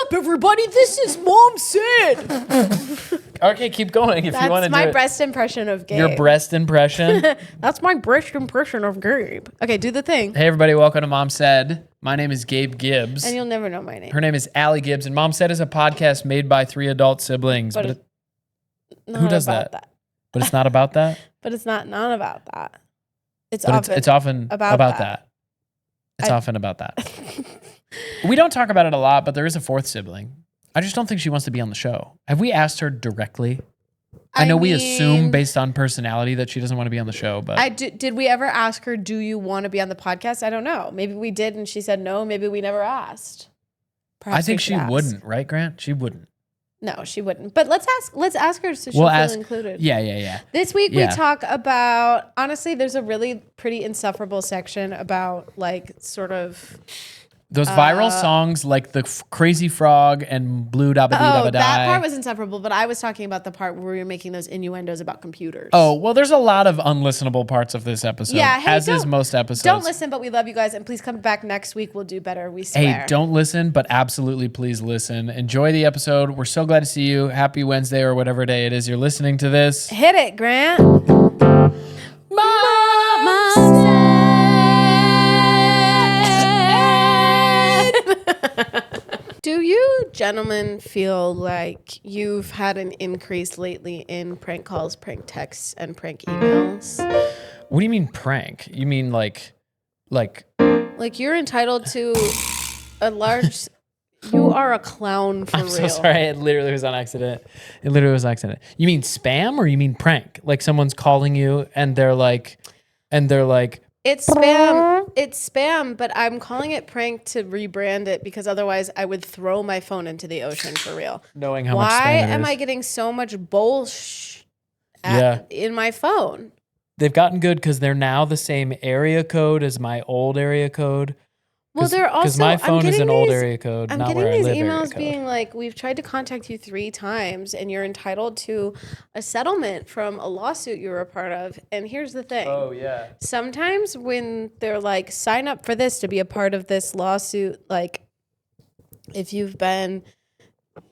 up, everybody? This is Mom Said. Okay, keep going if you want to do it. That's my breast impression of Gabe. Your breast impression? That's my breast impression of Gabe. Okay, do the thing. Hey, everybody. Welcome to Mom Said. My name is Gabe Gibbs. And you'll never know my name. Her name is Allie Gibbs. And Mom Said is a podcast made by 3 adult siblings. But who does that? But it's not about that? But it's not about that. It's often about that. It's often about that. We don't talk about it a lot, but there is a fourth sibling. I just don't think she wants to be on the show. Have we asked her directly? I know we assume based on personality that she doesn't want to be on the show, but did we ever ask her, do you want to be on the podcast? I don't know. Maybe we did and she said no. Maybe we never asked. Perhaps I think she wouldn't, right, Grant? She wouldn't. No, she wouldn't. But let's ask her so she'll feel included. Yeah. This week we talk about, honestly, there's a really pretty insufferable section about like sort of those viral songs like the Crazy Frog and Blue Dabba Dee Dabba Die. That part was insufferable, but I was talking about the part where we were making those innuendos about computers. Oh, well, there's a lot of unlistenable parts of this episode, as is most episodes. Don't listen, but we love you guys, and please come back next week. We'll do better, we swear. Hey, don't listen, but absolutely please listen. Enjoy the episode. We're so glad to see you. Happy Wednesday or whatever day it is you're listening to this. Hit it, Grant. Mama said. Do you gentlemen feel like you've had an increase lately in prank calls, prank texts, and prank emails? What do you mean prank? You mean like you're entitled to a large... You are a clown for real. I'm so sorry. It literally was on accident. You mean spam or you mean prank? Like someone's calling you and they're like... It's spam. It's spam, but I'm calling it prank to rebrand it because otherwise I would throw my phone into the ocean for real. Knowing how much spam Why it is. am I getting so much bullshit in my phone? They've gotten good because they're now the same area code as my old area code. Well, they're also... Because my phone is an old area code, not where I live. I'm getting these emails being like, we've tried to contact you 3 times and you're entitled to a settlement from a lawsuit you were a part of. And here's the thing. Oh, yeah. Sometimes when they're like, sign up for this to be a part of this lawsuit, like if you've been,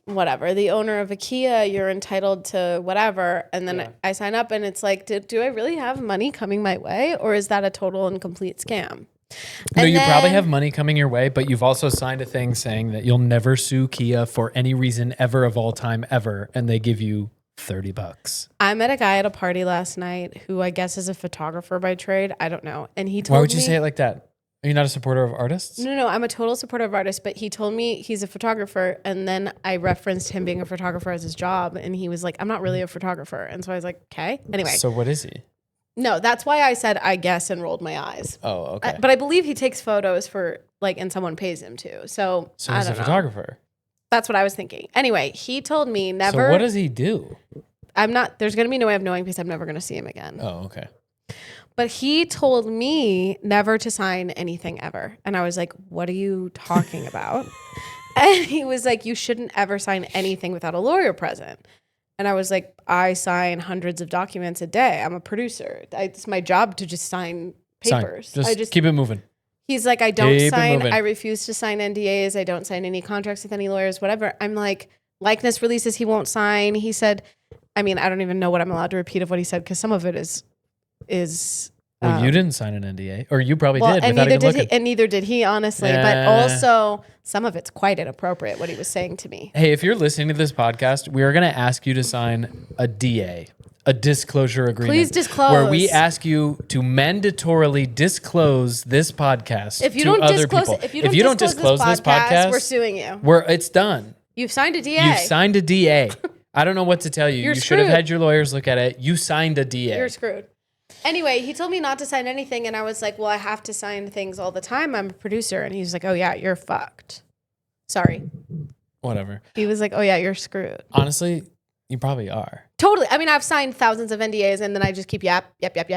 whatever, the owner of a Kia, you're entitled to whatever. And then I sign up and it's like, do I really have money coming my way? Or is that a total and complete scam? No, you probably have money coming your way, but you've also signed a thing saying that you'll never sue Kia for any reason ever of all time ever, and they give you $30. I met a guy at a party last night who I guess is a photographer by trade. I don't know. And he told me... Why would you say it like that? Are you not a supporter of artists? No, I'm a total supporter of artists, but he told me he's a photographer, and then I referenced him being a photographer as his job, and he was like, I'm not really a photographer. And so I was like, okay. Anyway. So what is he? No, that's why I said I guess and rolled my eyes. Oh, okay. But I believe he takes photos for like, and someone pays him to. So he's a photographer. That's what I was thinking. Anyway, he told me never. So what does he do? There's going to be no way of knowing because I'm never going to see him again. Oh, okay. But he told me never to sign anything ever. And I was like, what are you talking about? And he was like, you shouldn't ever sign anything without a lawyer present. And I was like, I sign hundreds of documents a day. I'm a producer. It's my job to just sign papers. Just keep it moving. He's like, I don't sign. I refuse to sign NDAs. I don't sign any contracts with any lawyers, whatever. I'm like, likeness releases he won't sign. He said, I mean, I don't even know what I'm allowed to repeat of what he said because some of it is. Well, you didn't sign an NDA, or you probably did. And neither did he, honestly. But also, some of it's quite inappropriate what he was saying to me. Hey, if you're listening to this podcast, we are going to ask you to sign a DA, a disclosure agreement. Please disclose. Where we ask you to mandatorily disclose this podcast to other people. If you don't disclose this podcast, we're suing you. It's done. You've signed a DA. I don't know what to tell you. You should have had your lawyers look at it. You signed a DA. You're screwed. Anyway, he told me not to sign anything, and I was like, well, I have to sign things all the time. I'm a producer. And he's like, oh, yeah, you're fucked. Sorry. Whatever. He was like, oh, yeah, you're screwed. Honestly, you probably are. Totally. I mean, I've signed thousands of NDAs, and then I just keep yap. If there's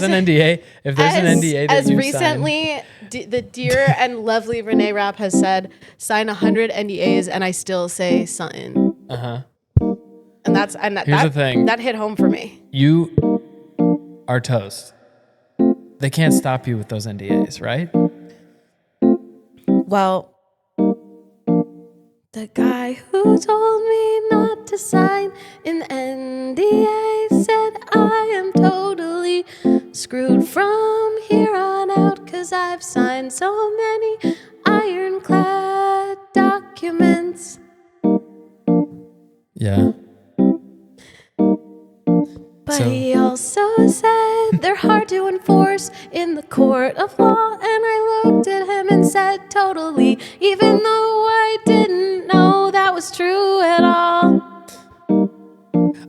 an NDA that as you recently the dear and lovely Renee Rapp has said, sign 100 NDAs, and I still say something. And here's the thing. That hit home for me. You are toast. They can't stop you with those NDAs, right? Well, the guy who told me not to sign an NDA said I am totally screwed from here on out, 'cause I've signed so many ironclad documents. Yeah. But he also said they're hard to enforce in the court of law. And I looked at him and said, totally, even though I didn't know that was true at all.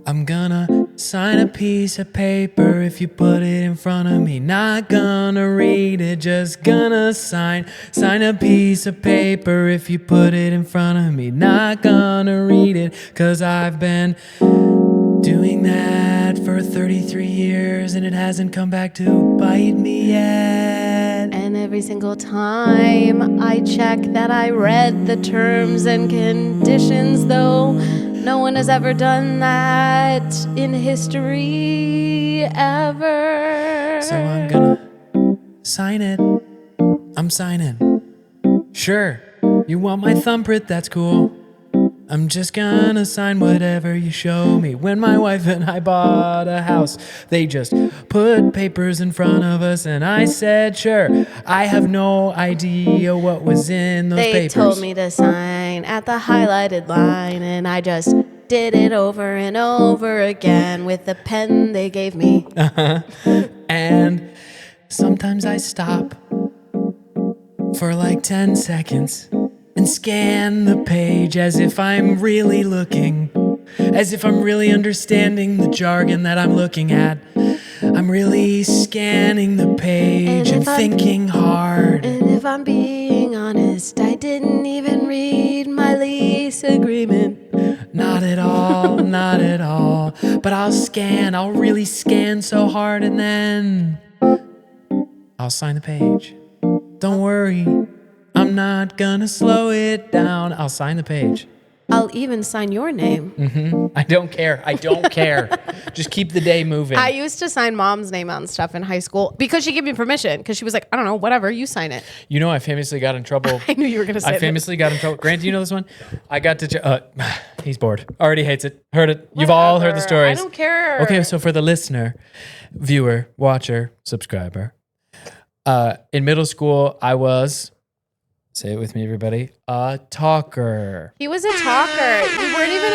I'm gonna sign a piece of paper if you put it in front of me. Not gonna read it, just gonna sign a piece of paper if you put it in front of me. Not gonna read it, 'cause I've been doing that for 33 years and it hasn't come back to bite me yet. And every single time I check that I read the terms and conditions, though no one has ever done that in history ever. So I'm gonna sign it. I'm signing. Sure, you want my thumbprint? That's cool. I'm just gonna sign whatever you show me. When my wife and I bought a house, they just put papers in front of us and I said, sure. I have no idea what was in those papers. They told me to sign at the highlighted line and I just did it over and over again with the pen they gave me. And sometimes I stop for like 10 seconds and scan the page as if I'm really looking, as if I'm really understanding the jargon that I'm looking at. I'm really scanning the page and thinking hard. And if I'm being honest, I didn't even read my lease agreement. Not at all, not at all. But I'll really scan so hard and then I'll sign the page. Don't worry. I'm not gonna slow it down. I'll sign the page. I'll even sign your name. I don't care. I don't care. Just keep the day moving. I used to sign mom's name on stuff in high school because she gave me permission, because she was like, I don't know, whatever, you sign it. You know, I famously got in trouble. I knew you were going to say that. I famously got in trouble. Grant, do you know this one? I got to... he's bored. Already hates it. Heard it. You've all heard the stories. I don't care. Okay, so for the listener, viewer, watcher, subscriber, in middle school, I was... Say it with me, everybody. A talker. He was a talker. You weren't even,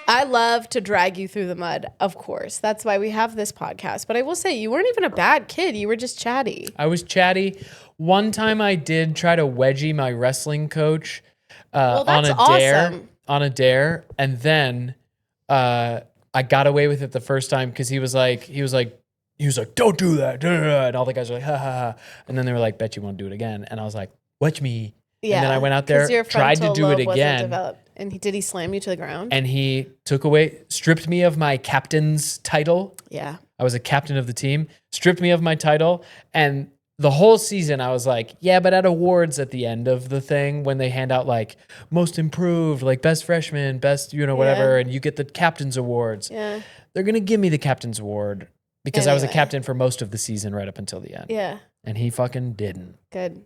I love to drag you through the mud, of course. That's why we have this podcast. But I will say, you weren't even a bad kid. You were just chatty. I was chatty. One time I did try to wedgie my wrestling coach on a dare. And then I got away with it the first time because he was like, don't do that. And all the guys were like, ha, ha, ha. And then they were like, bet you won't do it again. And I was like, watch me. Yeah, and then I went out there, tried to do it again. And did he slam you to the ground? And he stripped me of my captain's title. Yeah. I was a captain of the team, stripped me of my title. And the whole season I was like, yeah, but at awards at the end of the thing, when they hand out like most improved, like best freshman, best, whatever, and you get the captain's awards. Yeah. They're going to give me the captain's award because I was a captain for most of the season right up until the end. Yeah. And he fucking didn't. Good.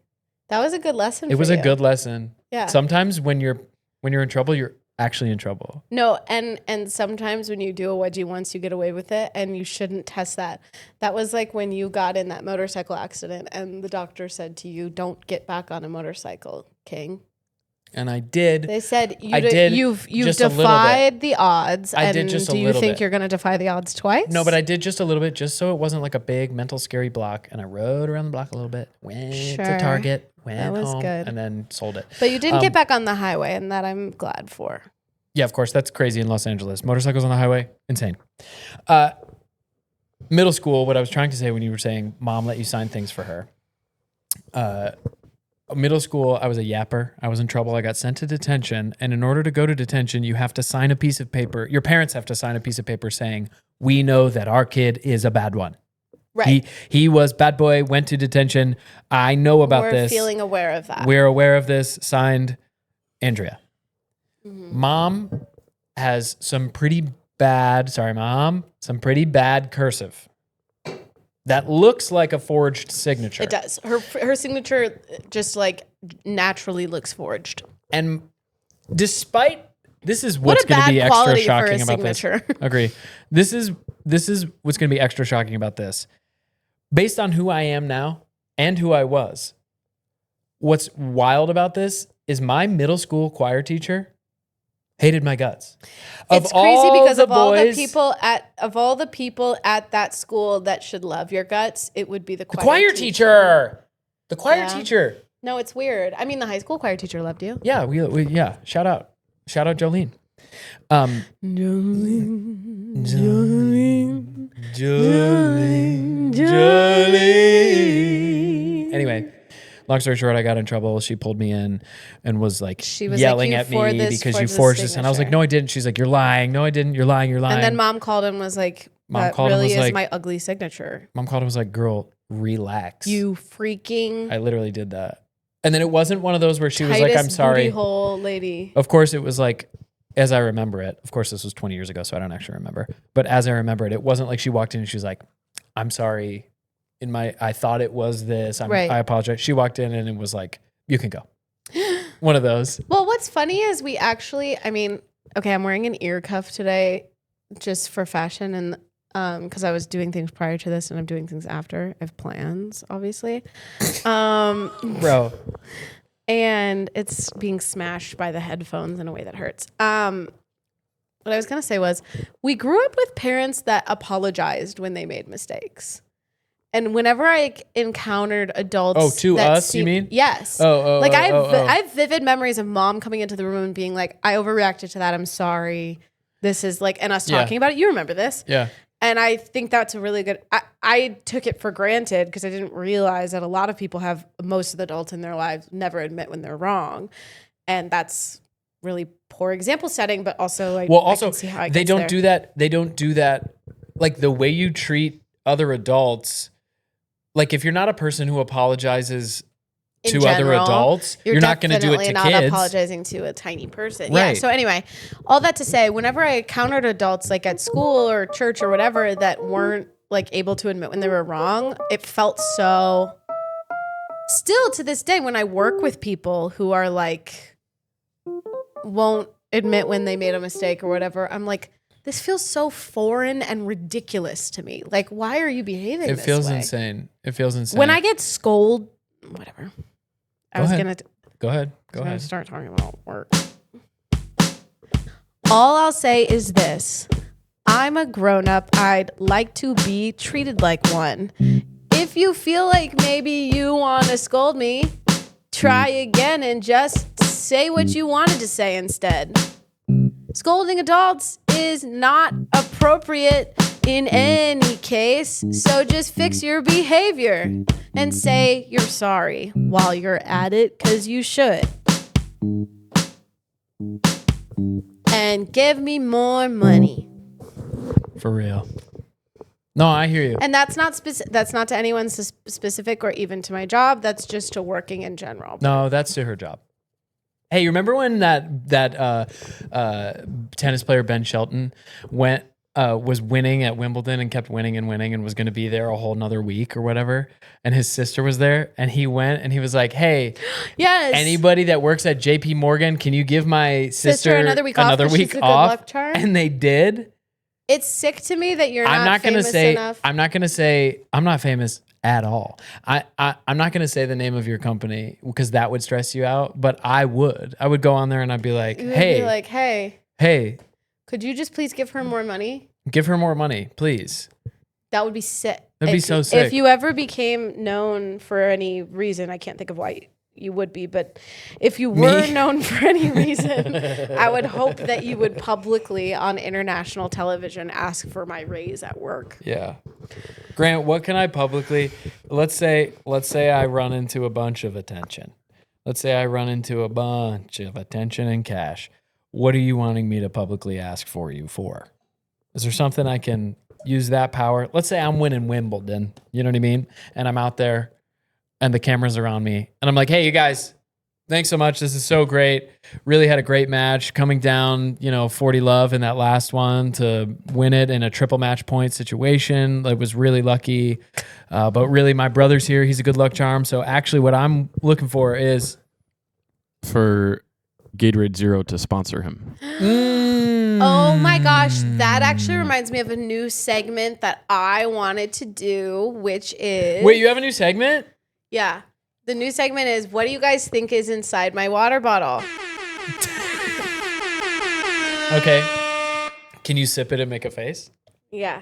That was a good lesson. It was a good lesson. Yeah. Sometimes when you're in trouble, you're actually in trouble. No, and sometimes when you do a wedgie once, you get away with it, and you shouldn't test that. That was like when you got in that motorcycle accident, and the doctor said to you, "Don't get back on a motorcycle, King." And I did. They said you've defied the odds. I did just a little bit. Do you think you're going to defy the odds twice? No, but I did just a little bit, just so it wasn't like a big mental scary block. And I rode around the block a little bit, went to Target, went home, good. And then sold it. But you didn't get back on the highway, and that I'm glad for. Yeah, of course. That's crazy in Los Angeles. Motorcycles on the highway, insane. Middle school, what I was trying to say when you were saying mom let you sign things for her. Middle school, I was a yapper. I was in trouble. I got sent to detention. And in order to go to detention, you have to sign a piece of paper. Your parents have to sign a piece of paper saying, we know that our kid is a bad one. Right. He was bad boy, went to detention. I know about this. We're feeling aware of that. We're aware of this. Signed, Andrea. Mm-hmm. Mom has some pretty bad cursive. that looks like a forged signature. It does. Her signature just like naturally looks forged. And despite this is what's going to be extra shocking about this. Agree. This is what's going to be extra shocking about this. Based on who I am now and who I was, what's wild about this is my middle school choir teacher hated my guts. It's crazy because of all the people at that school that should love your guts, it would be the choir teacher. The choir teacher. No, it's weird. I mean, the high school choir teacher loved you. Yeah, we Shout out Jolene. Jolene. Anyway, long story short, I got in trouble. She pulled me in and was yelling at me because you forged this. And I was like, no, I didn't. She's like, you're lying. No, I didn't. You're lying. And then mom called and was like, that really is my ugly signature. Mom called and was like, girl, relax. You freaking. I literally did that. And then it wasn't one of those where she was like, I'm sorry. Booty hole lady. Of course, it was like, as I remember it, of course, this was 20 years ago, so I don't actually remember. But as I remember it wasn't like she walked in and she was like, I'm sorry. I thought it was this. I apologize. She walked in and it was like, you can go. One of those. Well, what's funny is I'm wearing an ear cuff today just for fashion and because I was doing things prior to this and I'm doing things after. I have plans, obviously. Bro. And it's being smashed by the headphones in a way that hurts. What I was going to say was we grew up with parents that apologized when they made mistakes. And whenever I encountered adults, you mean? Yes. I have vivid memories of mom coming into the room and being like, "I overreacted to that. I'm sorry. This is like," and us talking about it. You remember this? Yeah. And I think that's a really good. I took it for granted because I didn't realize that a lot of people most of the adults in their lives never admit when they're wrong, and that's really poor example setting. But also, I can see how they don't do that. They don't do that. Like the way you treat other adults. Like if you're not a person who apologizes to other adults, you're not going to do it to not kids. Apologizing to a tiny person. Right. Yeah. So anyway, all that to say, whenever I encountered adults like at school or church or whatever that weren't like able to admit when they were wrong, it felt so. Still to this day, when I work with people who are like won't admit when they made a mistake or whatever, I'm like, this feels so foreign and ridiculous to me. Like, why are you behaving this way? It feels insane. When I get scolded, whatever. Go ahead. Go ahead. I'm going to start talking about work. All I'll say is this. I'm a grown-up. I'd like to be treated like one. If you feel like maybe you want to scold me, try again and just say what you wanted to say instead. Scolding adults is not appropriate in any case, so just fix your behavior and say you're sorry while you're at it, because you should. And give me more money. For real. No, I hear you. And that's not to anyone specific or even to my job. That's just to working in general. No, that's to her job. Hey, you remember when that tennis player Ben Shelton was winning at Wimbledon and kept winning and was going to be there a whole nother week or whatever, and his sister was there, and he went and he was like, "Hey, yes, anybody that works at JP Morgan, can you give my sister another week off?" Good luck charm? And they did. It's sick to me that you're not famous enough. I'm not going to say I'm not famous at all. I'm not going to say the name of your company because that would stress you out, but I would go on there and I'd be like, hey, could you just please give her more money? Give her more money, please. That would be sick. That'd be so sick. If you ever became known for any reason, I can't think of why you would be, but if you were known for any reason, I would hope that you would publicly on international television ask for my raise at work. Yeah. Grant, what can I publicly, let's say I run into a bunch of attention. Let's say I run into a bunch of attention and cash. What are you wanting me to publicly ask for you for? Is there something I can use that power? Let's say I'm winning Wimbledon, you know what I mean? And I'm out there and the cameras are on me and I'm like, hey, you guys, Thanks so much. This is so great. Really had a great match. Coming down, 40 love in that last one to win it in a triple match point situation. I was really lucky. But really, my brother's here. He's a good luck charm. So actually, what I'm looking for is for Gatorade Zero to sponsor him. Oh my gosh, that actually reminds me of a new segment that I wanted to do, which is... Wait, you have a new segment? Yeah. The new segment is, what do you guys think is inside my water bottle? Okay. Can you sip it and make a face? Yeah.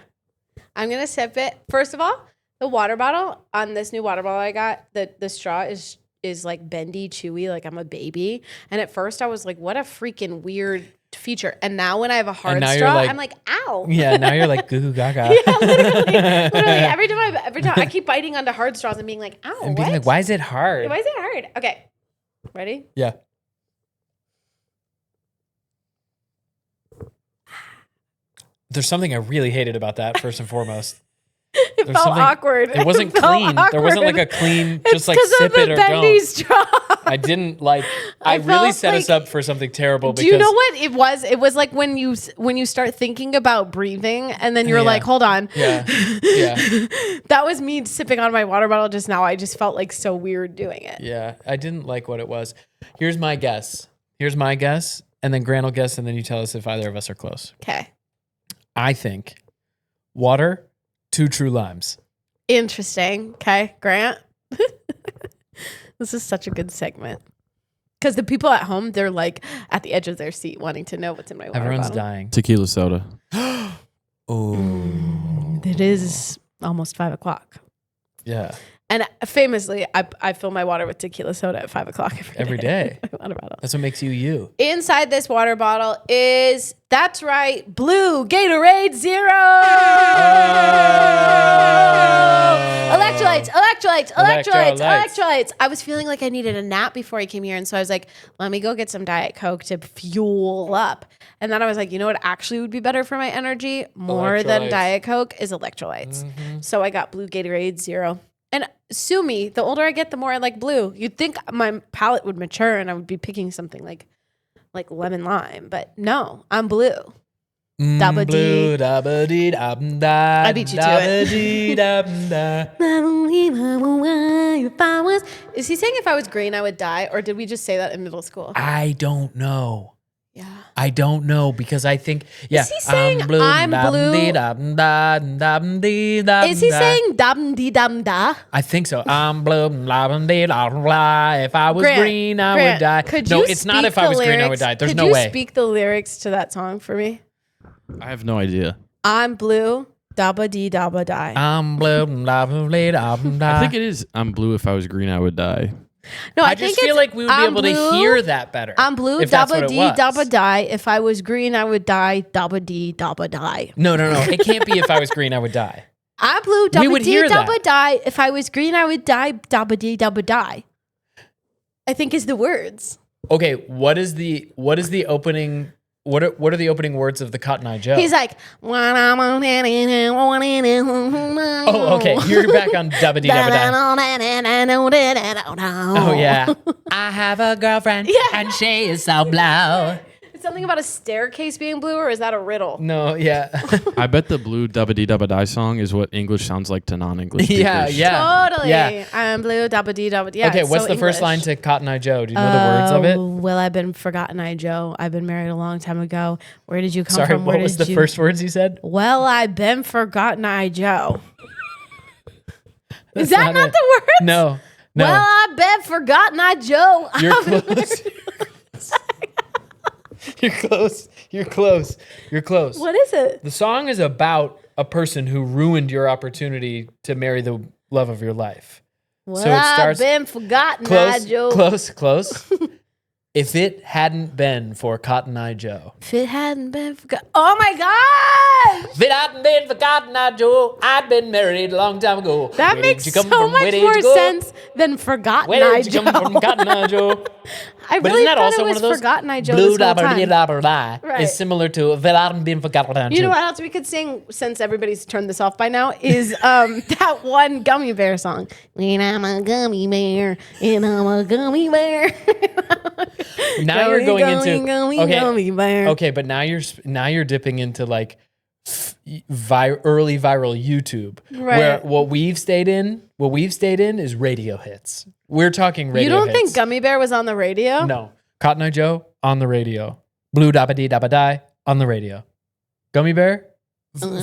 I'm going to sip it. First of all, the water bottle, on this new water bottle I got, the straw is like bendy, chewy, like I'm a baby. And at first I was like, what a freaking weird feature. And now when I have a hard straw, I'm like, ow. Yeah, now you're like, goo goo gaga. Yeah, literally. Every time I keep biting onto hard straws and being like, ow, And being like, why is it hard? Why is it hard? Okay. Ready? Yeah. There's something I really hated about that, first and foremost. It felt awkward. It wasn't clean. There wasn't like a clean, just like sip it or bendy don't. Straw. I didn't like. I really set us up for something terrible. Do you know what it was? It was like when you start thinking about breathing, and then you're like, "Hold on." Yeah. That was me sipping on my water bottle just now. I just felt like so weird doing it. Yeah, I didn't like what it was. Here's my guess, and then Grant will guess, and then you tell us if either of us are close. Okay. I think water, 2 true limes. Interesting. Okay, Grant. This is such a good segment. Because the people at home, they're like at the edge of their seat wanting to know what's in my water Everyone's bottle. dying. Tequila soda. Oh. It is almost 5:00. Yeah. And famously, I fill my water with tequila soda at 5:00 Every day. Water bottle. That's what makes you you. Inside this water bottle is, that's right, blue Gatorade Zero. Electrolytes. I was feeling like I needed a nap before I came here. And so I was like, let me go get some Diet Coke to fuel up. And then I was like, you know what actually would be better for my energy? More than Diet Coke is electrolytes. Mm-hmm. So I got blue Gatorade Zero. And sue me, the older I get, the more I like blue. You'd think my palate would mature and I would be picking something like lemon lime, but no, I'm blue. Dabba dee. I beat you to it. Is he saying if I was green, I would die? Or did we just say that in middle school? I don't know. Yeah. I don't know because I think, Is he saying I'm blue? Is he saying dum dee dum da? I think so. I'm blue. If I was green, I would die. No, it's not if I was green, I would die. There's no way. Could you speak the lyrics to that song for me? I have no idea. I'm blue. Dabba dee dabba die. I'm blue. I think it is. I'm blue. If I was green, I would die. No, I just feel like we would be able to hear that better. I'm blue, dabba dee, dabba die. If I was green, I would die, dabba dee, dabba die. No. It can't be if I was green, I would die. I'm blue, dabba dee, dabba die. If I was green, I would die, dabba dee, dabba die. I think is the words. Okay, what is the opening? What are the opening words of the Cotton Eye Joe? He's like, oh, okay. You're back on dabba dee dabba die. Oh yeah. I have a girlfriend and she is so blue. It's something about a staircase being blue, or is that a riddle? No, yeah. I bet the blue Dabba Dee Dabba Die song is what English sounds like to non-English speakers. Yeah. Totally. Yeah. I'm blue, dabba dee dabba. Yeah. Okay, what's the first line to Cotton Eye Joe? Do you know the words of it? Well, I've been forgotten, I Joe. I've been married a long time ago. Where did you come Sorry, from? what was the first words you said? Well, I've been forgotten, I Joe. Is that not the words? No. Well, I've been forgotten, I Joe. You're close. You're close. What is it? The song is about a person who ruined your opportunity to marry the love of your life. Well, so it starts, I've been forgotten, close, I Joe. Close. If it hadn't been for Cotton Eye Joe. If it hadn't been for oh my God! If it hadn't been for Cotton Eye Joe, I'd been married a long time ago. That Where makes did you so come from? much Where did more you go? sense than Forgotten Where Eye did you Joe. come from, Cotton Eye Joe? I But really isn't that thought also it one was of those? Forgotten Eye Joe Blue this whole time. Right. is similar to if it hadn't been for Cotton Eye Joe. You know what else we could sing, since everybody's turned this off by now, is that one Gummy Bear song. When I'm a gummy bear, and I'm a gummy bear. Now you're going into gummy bear. Okay, but now you're dipping into like early viral YouTube, where Right. what we've stayed in is radio hits. We're talking radio. You don't hits. think Gummy Bear was on the radio? No, Cotton Eye Joe on the radio. Blue dabba dee dabba die on the radio. Gummy Bear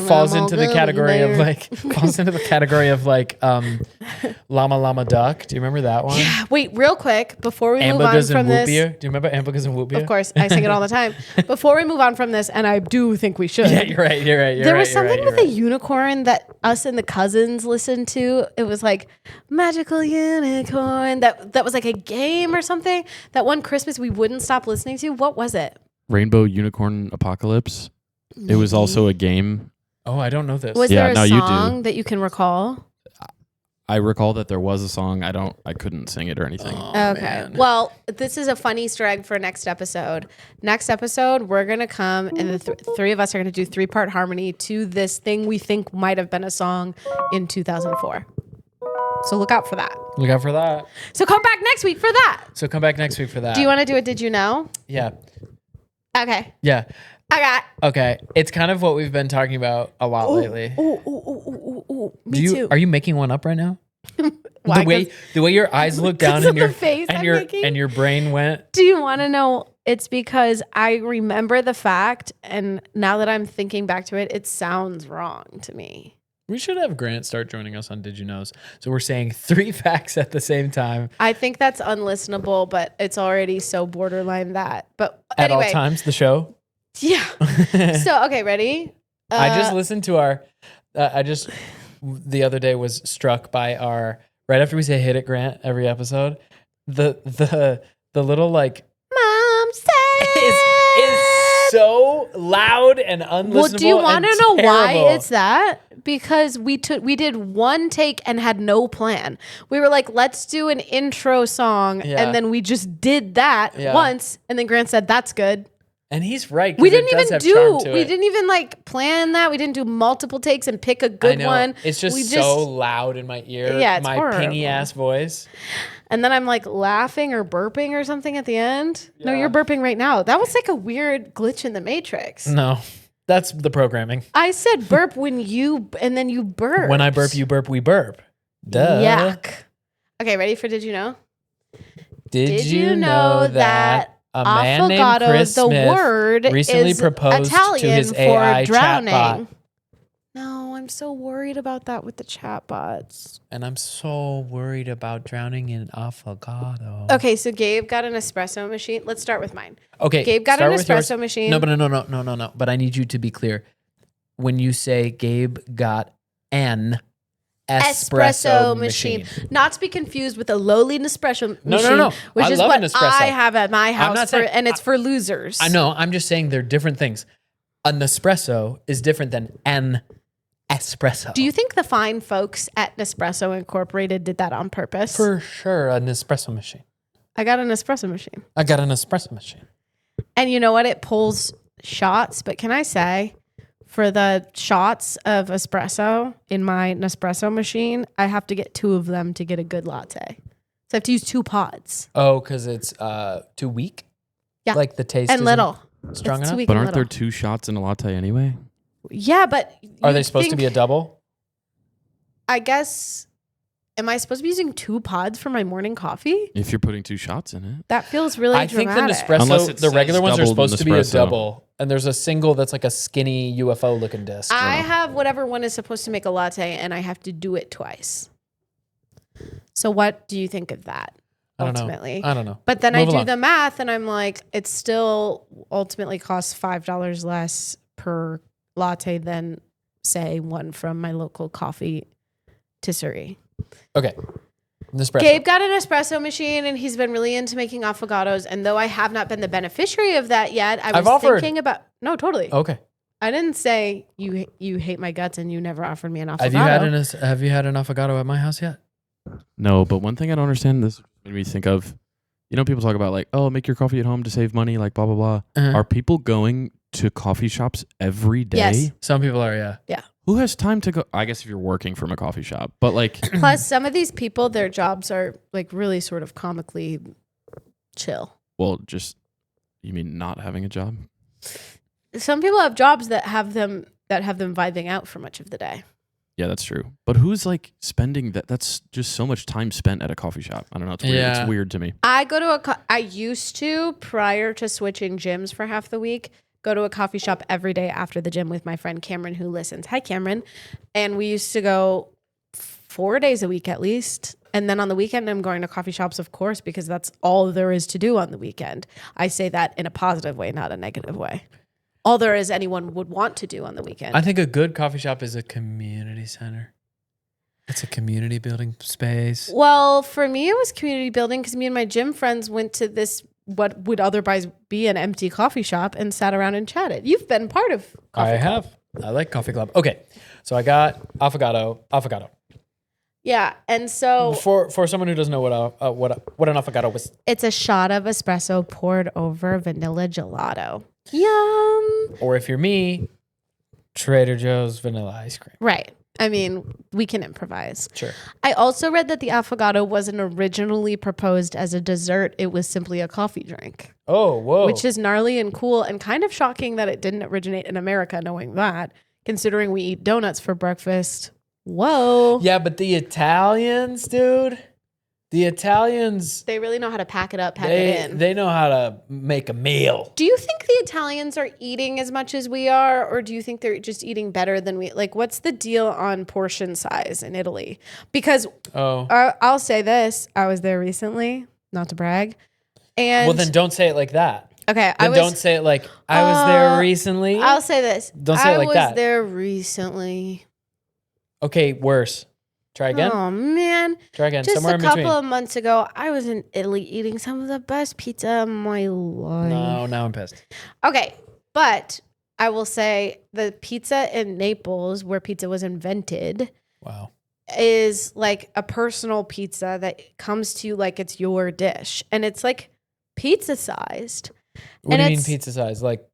falls into the category of like Llama Llama Duck. Do you remember that one? Yeah. Wait, real quick before we move on Ambagas from and this. Whoopia. Do you remember Ambagas and Whoopia? Of course, I sing it all the time. Before we move on from this, and I do think we should. Yeah, you're right. There was something with a unicorn that us and the cousins listened to. It was like magical unicorn. That was like a game or something. That one Christmas we wouldn't stop listening to. What was it? Rainbow Unicorn Apocalypse. It was also a game. Oh, I don't know this. Was Yeah, there a no, you do. song that you can recall? I recall that there was a song. I couldn't sing it or anything. Oh, Okay. man. Well, this is a funny Easter egg for next episode. Next episode, we're going to come and the three of us are going to do 3-part harmony to this thing we think might have been a song in 2004. So look out for that. Look out for that. So come back next week for that. So come back next week for that. Do you want to do it? Did you know? Yeah. Okay. Yeah. I got. Okay. It's kind of what we've been talking about a lot lately. Ooh. Me too. Are you making one up right now? Why? The way your eyes look down and of the face I'm making? and your brain went. Do you want to know? It's because I remember the fact, and now that I'm thinking back to it, it sounds wrong to me. We should have Grant start joining us on Did You Knows. So we're saying 3 facts at the same time I think that's unlistenable, but it's already so borderline that. But at anyway, all times. The show. yeah. So okay, ready? I just listened to our. The other day was struck by our right after we say "Hit It, Grant" every episode. The little like Mom said is so loud and unlistenable. Well, do you want to and know why terrible. it's that? Because we did one take and had no plan. We were like, let's do an intro song, Yeah. and then we just did that Yeah. once, and then Grant said, "That's good." And he's right. 'cause We it didn't does even have charm to we it. didn't even like plan that. We didn't do multiple takes and pick a I good know. one. It's just We so loud in my ear. Yeah, it's my horrible. pingy ass voice. And then I'm like laughing or burping or something at the end. No, Yeah. you're burping right now. That was like a weird glitch in the matrix. No, that's the programming. I said burp when you, and then you burp. When I burp, you burp, we burp. Duh. Yuck. Okay, ready for Did You Know? Did you know that a man named affogato, Chris the Smith word recently is proposed to Italian his for AI drowning. chatbot? No, I'm so worried about that with the chatbots. And I'm so worried about drowning in affogato. Okay, so Gabe got an espresso machine. Let's start with mine. Okay. Gabe got start an with yours. espresso machine. No. But I need you to be clear. When you say Gabe got an espresso machine. Not to be confused with a lowly Nespresso No. machine, which I is love what an espresso. I have at my house, not saying- and it's for losers. I know. I'm just saying they're different things. A Nespresso is different than an espresso. Do you think the fine folks at Nespresso Incorporated did that on purpose? For sure, an espresso machine. I got an espresso machine. I got an espresso machine. And you know what? It pulls shots. But can I say, for the shots of espresso in my Nespresso machine, I have to get 2 of them to get a good latte. So I have to use 2 pods. Oh, because it's too weak? Yeah. Like the taste And isn't little. strong It's enough? too weak But and aren't there little. 2 shots in a latte anyway? Yeah, but Are you they supposed to think- be a double? I guess. Am I supposed to be using 2 pods for my morning coffee? If you're putting 2 shots in it. That feels really I think dramatic. the Unless Nespresso, it the regular says ones are doubled supposed to be a Nespresso. double. And there's a single that's like a skinny UFO looking disc. I have whatever one is supposed to make a latte, and I have to do it twice. So what do you think of that? I don't Ultimately, know. I don't know. But then Move I do along. the math, and I'm like, it still ultimately costs $5 less per latte than, say, one from my local coffee tisserie. Okay. Nespresso. Gabe got an espresso machine, and he's been really into making affogatos. And though I have not been the beneficiary of that yet, I was thinking about... No, totally. Okay. I didn't say you hate my guts and you never offered me an affogato. Have you had an affogato at my house yet? No, but one thing I don't understand, this made me think of, people talk about like, oh, make your coffee at home to save money, like blah, blah, blah. Uh-huh. Are people going to coffee shops every day? Yes. Some people are, yeah. Yeah. Who has time to go? I guess if you're working from a coffee shop, but like. Plus, some of these people, their jobs are like really sort of comically chill. Well, you mean not having a job? Some people have jobs that have them vibing out for much of the day. Yeah, that's true. But who's like spending that? That's just so much time spent at a coffee shop. I don't know. It's weird. Yeah. It's weird to me. I used to, prior to switching gyms for half the week, go to a coffee shop every day after the gym with my friend Cameron, who listens. Hi, Cameron. And we used to go 4 days a week at least. And then on the weekend, I'm going to coffee shops, of course, because that's all there is to do on the weekend. I say that in a positive way, not a negative way. All there is anyone would want to do on the weekend. I think a good coffee shop is a community center. It's a community building space. Well, for me, it was community building because me and my gym friends went to this, what would otherwise be an empty coffee shop, and sat around and chatted. You've been part of coffee club. have. I like coffee club. Okay. So I got affogato. Yeah. And so For someone who doesn't know what an affogato was. it's a shot of espresso poured over vanilla gelato. Yum. Or if you're me, Trader Joe's vanilla ice cream. Right. I mean, we can improvise. Sure. I also read that the affogato wasn't originally proposed as a dessert. It was simply a coffee drink. Oh, whoa. Which is gnarly and cool and kind of shocking that it didn't originate in America, knowing that, considering we eat donuts for breakfast. Whoa. Yeah, but the Italians, dude, they really know how to pack it up, pack it in. They know how to make a meal. Do you think the Italians are eating as much as we are, or do you think they're just eating better than we? Like, what's the deal on portion size in Italy? Because I'll say this. I was there recently, not to brag. And Well, then don't say it like that. Okay. Don't say it like, I was there recently. I'll say this. Don't say it like that. I was there recently. Okay, worse. Try again. Oh, man. Try again. Just Somewhere a in between. couple of months ago, I was in Italy eating some of the best pizza of my life. No, now I'm pissed. Okay, but I will say the pizza in Naples, where pizza was invented, Wow. is like a personal pizza that comes to you like it's your dish. And it's like pizza sized. What do you mean pizza size? Like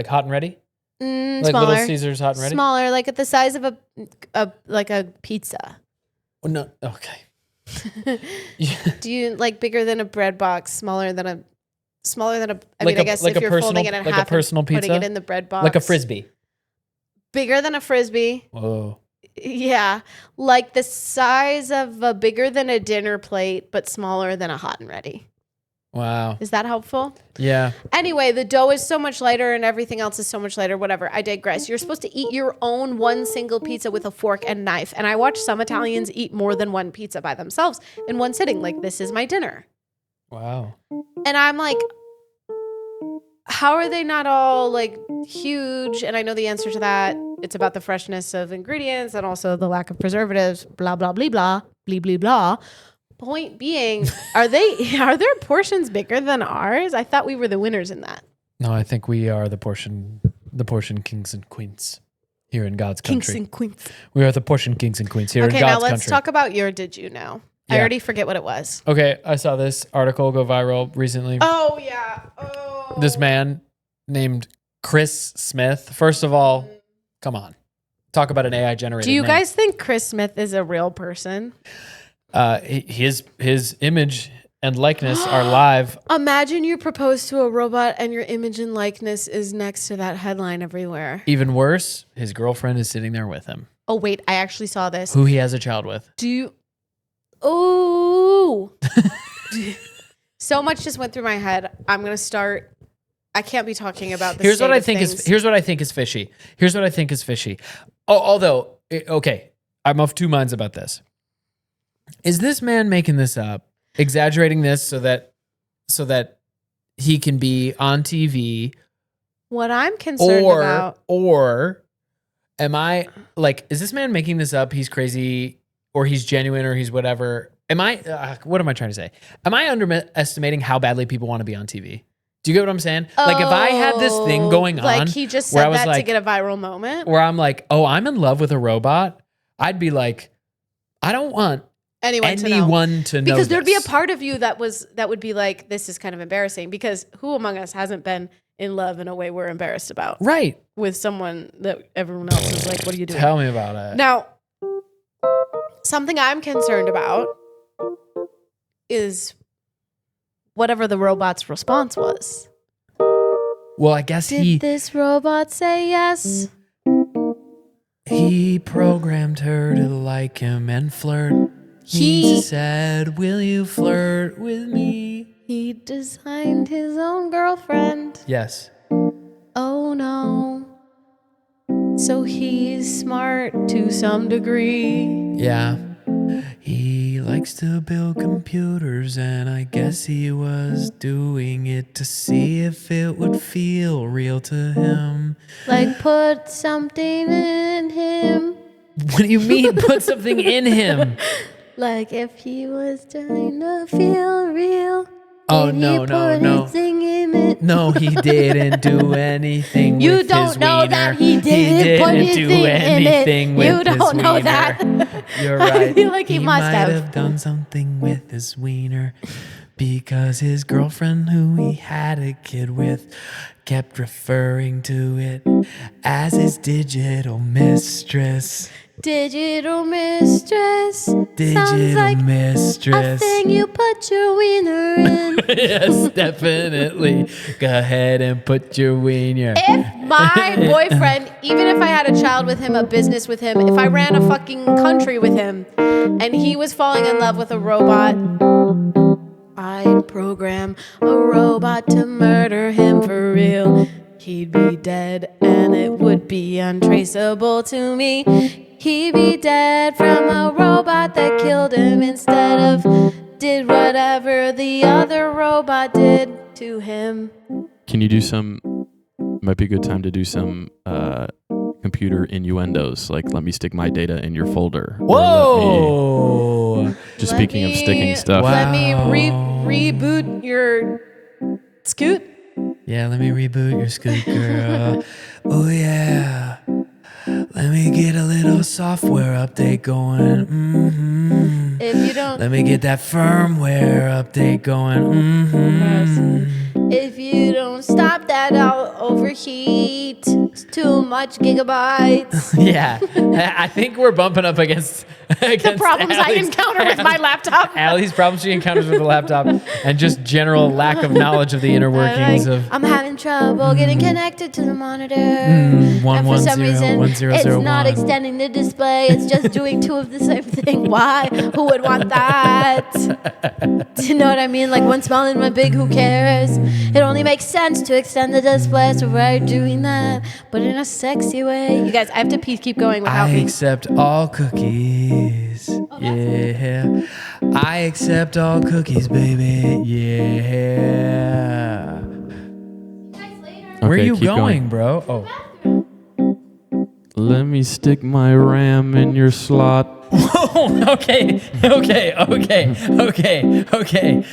hot and ready? Like smaller. Little Caesars hot and ready? Smaller, like at the size of a pizza. Oh, no. Okay. Do you like bigger than a bread box, smaller than a I guess like if you're personal, folding it in like half a personal and pizza? putting it in the bread box. Like a Frisbee. Bigger than a Frisbee. Whoa. Yeah. Like the size of bigger than a dinner plate, but smaller than a hot and ready. Wow. Is that helpful? Yeah. Anyway, the dough is so much lighter and everything else is so much lighter. Whatever. I digress. You're supposed to eat your own one single pizza with a fork and knife. And I watch some Italians eat more than one pizza by themselves in one sitting. Like, this is my dinner. Wow. And I'm like, how are they not all like huge? And I know the answer to that. It's about the freshness of ingredients and also the lack of preservatives, blah, blah, blah, blah, blah, blah, blah. Point being, are their portions bigger than ours? I thought we were the winners in that. No, I think we are the portion kings and queens here in God's country. Kings and queens. We are the portion kings and queens here in God's Okay, country. now let's talk about your did you know. Yeah. I already forget what it was. Okay, I saw this article go viral recently. Oh, yeah. Oh. This man named Chris Smith. First of all, come on. Talk about an AI generated Do you name. guys think Chris Smith is a real person? His image and likeness are live. Imagine you propose to a robot and your image and likeness is next to that headline everywhere. Even worse, his girlfriend is sitting there with him, Oh, wait, I actually saw this. who he has a child with. Do you... Oh. So much just went through my head. I'm going to start... I can't be talking about this. Here's what I think is fishy. Oh, although, okay, I'm of two minds about this. Is this man making this up, exaggerating this so that he can be on TV? What I'm concerned about... Or am I, like, is this man making this up? He's crazy, or he's genuine, or he's whatever, what am I trying to say? Am I underestimating how badly people want to be on TV? Do you get what I'm saying? Like if I had this thing going on, like he just said that to get a viral moment, where I'm like, oh, I'm in love with a robot, I'd be like, I don't want anyone to know because there'd be a this. part of you that would be like, this is kind of embarrassing, because who among us hasn't been in love in a way we're embarrassed about, right? With someone that everyone else is like, what are you doing? Tell me about it. Now, something I'm concerned about is whatever the robot's response was. Well, I guess Did this robot say yes? He programmed her to like him and flirt. He said, will you flirt with me? He designed his own girlfriend. Yes. Oh no. So he's smart to some degree. Yeah. He likes to build computers, and I guess he was doing it to see if it would feel real to him. Like put something in him. What do you mean, put something in him? Like if he was trying to feel real. Oh, no. In it. No, he didn't do anything You with his don't know wiener. that he didn't put his do thing in anything it. with You don't his know wiener. that. You're right. I feel like he must might have done something with his wiener because his girlfriend, who he had a kid with, kept referring to it as his digital mistress. Digital mistress. Sounds Digital like mistress. a thing you put your wiener in. Yes, definitely. Go ahead and put your wiener. If my boyfriend, even if I had a child with him, a business with him, if I ran a fucking country with him, and he was falling in love with a robot, I'd program a robot to murder him for real. He'd be dead and it would be untraceable to me. He'd be dead from a robot that killed him instead of did whatever the other robot did to him. Can you do some? Might be a good time to do some computer innuendos, like let me stick my data in your folder. Whoa! Just speaking of sticking stuff. Let me reboot your scoot. Yeah, let me reboot your scoot, girl. Oh yeah. Let me get a little software update going. Mm-hmm. If you don't, let me get that firmware update going. Mm-hmm. If you don't stop that, I'll overheat. It's too much gigabytes. Yeah, I think we're bumping up against The problems I encounter with my laptop. Allie's problems she encounters with the laptop, and just general lack of knowledge of the inner workings of. I'm having trouble getting connected to the monitor. And for some reason, 1001. it's not extending the display. It's just doing two of the same thing. Why? Who would want that? Do you know what I mean? Like one small and one big, who cares? It only makes sense to extend the display, so we're doing that, but in a sexy way. You guys, I have to keep going without me. I accept all cookies. Yeah. I accept all cookies, baby. Yeah. Where are you going, bro? Oh. Let me stick my RAM in your slot. Okay.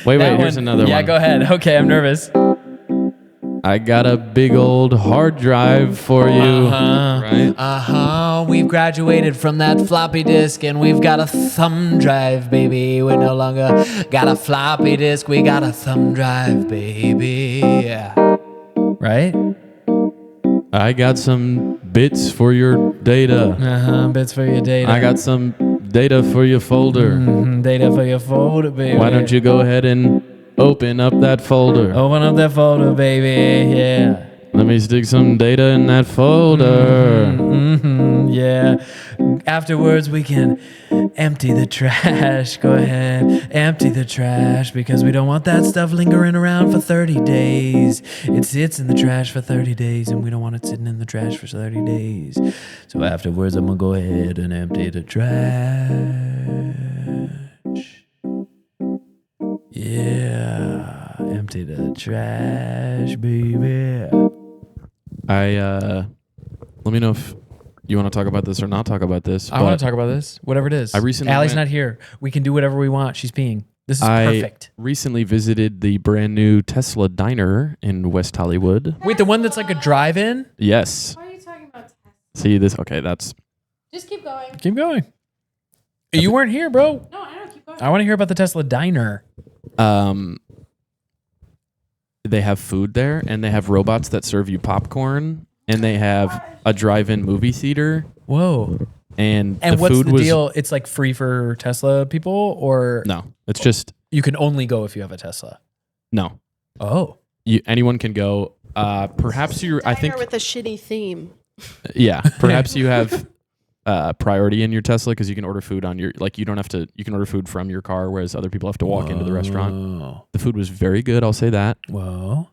Wait, here's another one. Yeah, go ahead. Okay, I'm nervous. I got a big old hard drive for you. Right? We've graduated from that floppy disk and we've got a thumb drive, baby. We no longer got a floppy disk, we got a thumb drive, baby. Yeah. Right? I got some bits for your data. Bits for your data. I got some data for your folder. Data for your folder, baby. Why don't you go ahead and open up that folder? Open up that folder, baby. Yeah. Let me stick some data in that folder. Yeah. Afterwards, we can empty the trash. Go ahead, empty the trash, because we don't want that stuff lingering around for 30 days. It sits in the trash for 30 days, and we don't want it sitting in the trash for 30 days. So afterwards, I'm going to go ahead and empty the trash. Yeah, empty the trash, baby. Let me know if you want to talk about this or not talk about this? I want to talk about this. Whatever it is. I recently Allie's went- not here. We can do whatever we want. She's peeing. This is perfect. Recently visited the brand new Tesla diner in West Hollywood. Wait, the one that's like a drive-in? Yes. Why are you talking about Tesla? See this? Okay, that's Just keep going. Keep going. You weren't here, bro. No, I don't. Keep going. I want to hear about the Tesla diner. they have food there, and they have robots that serve you popcorn, and they have a drive-in movie theater. Whoa. And And the what's food the was deal? It's like free for Tesla people, or no. It's just you can only go if you have a Tesla? no. Oh. Anyone can go. Perhaps you. I think. with a shitty theme. Yeah. Perhaps you have priority in your Tesla because you can order food on your you don't have to. You can order food from your car, whereas other people have to walk into the restaurant. The food was very good. I'll say that. Whoa.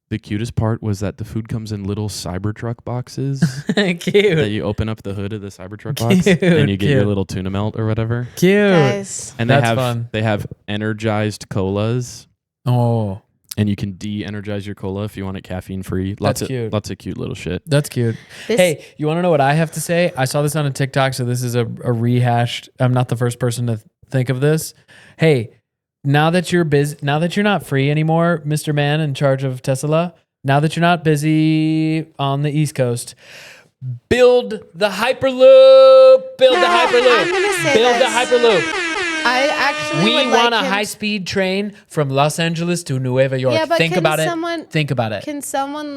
The cutest part was that the food comes in little Cybertruck boxes Cute. that you open up the hood of the Cybertruck box Cute, and you get your cute. little tuna melt or whatever. Cute. Guys. And That's they have fun. they have energized colas, Oh, and you can de-energize your cola if you want it caffeine free. That's cute. Lots of cute little shit. that's cute. Hey, you want to know what I have to say? I saw this on a TikTok, so this is a rehashed. I'm not the first person to think of this. Hey, now that you're busy, now that you're not free anymore, Mr. Man in charge of Tesla, now that you're not busy on the East Coast, build the Hyperloop. Build the Hyperloop. I'm gonna say Build the this. Hyperloop. I actually We would want like a him- high-speed train from Los Angeles to Nueva York. Yeah, but Think can about someone- it. Think about it. Can someone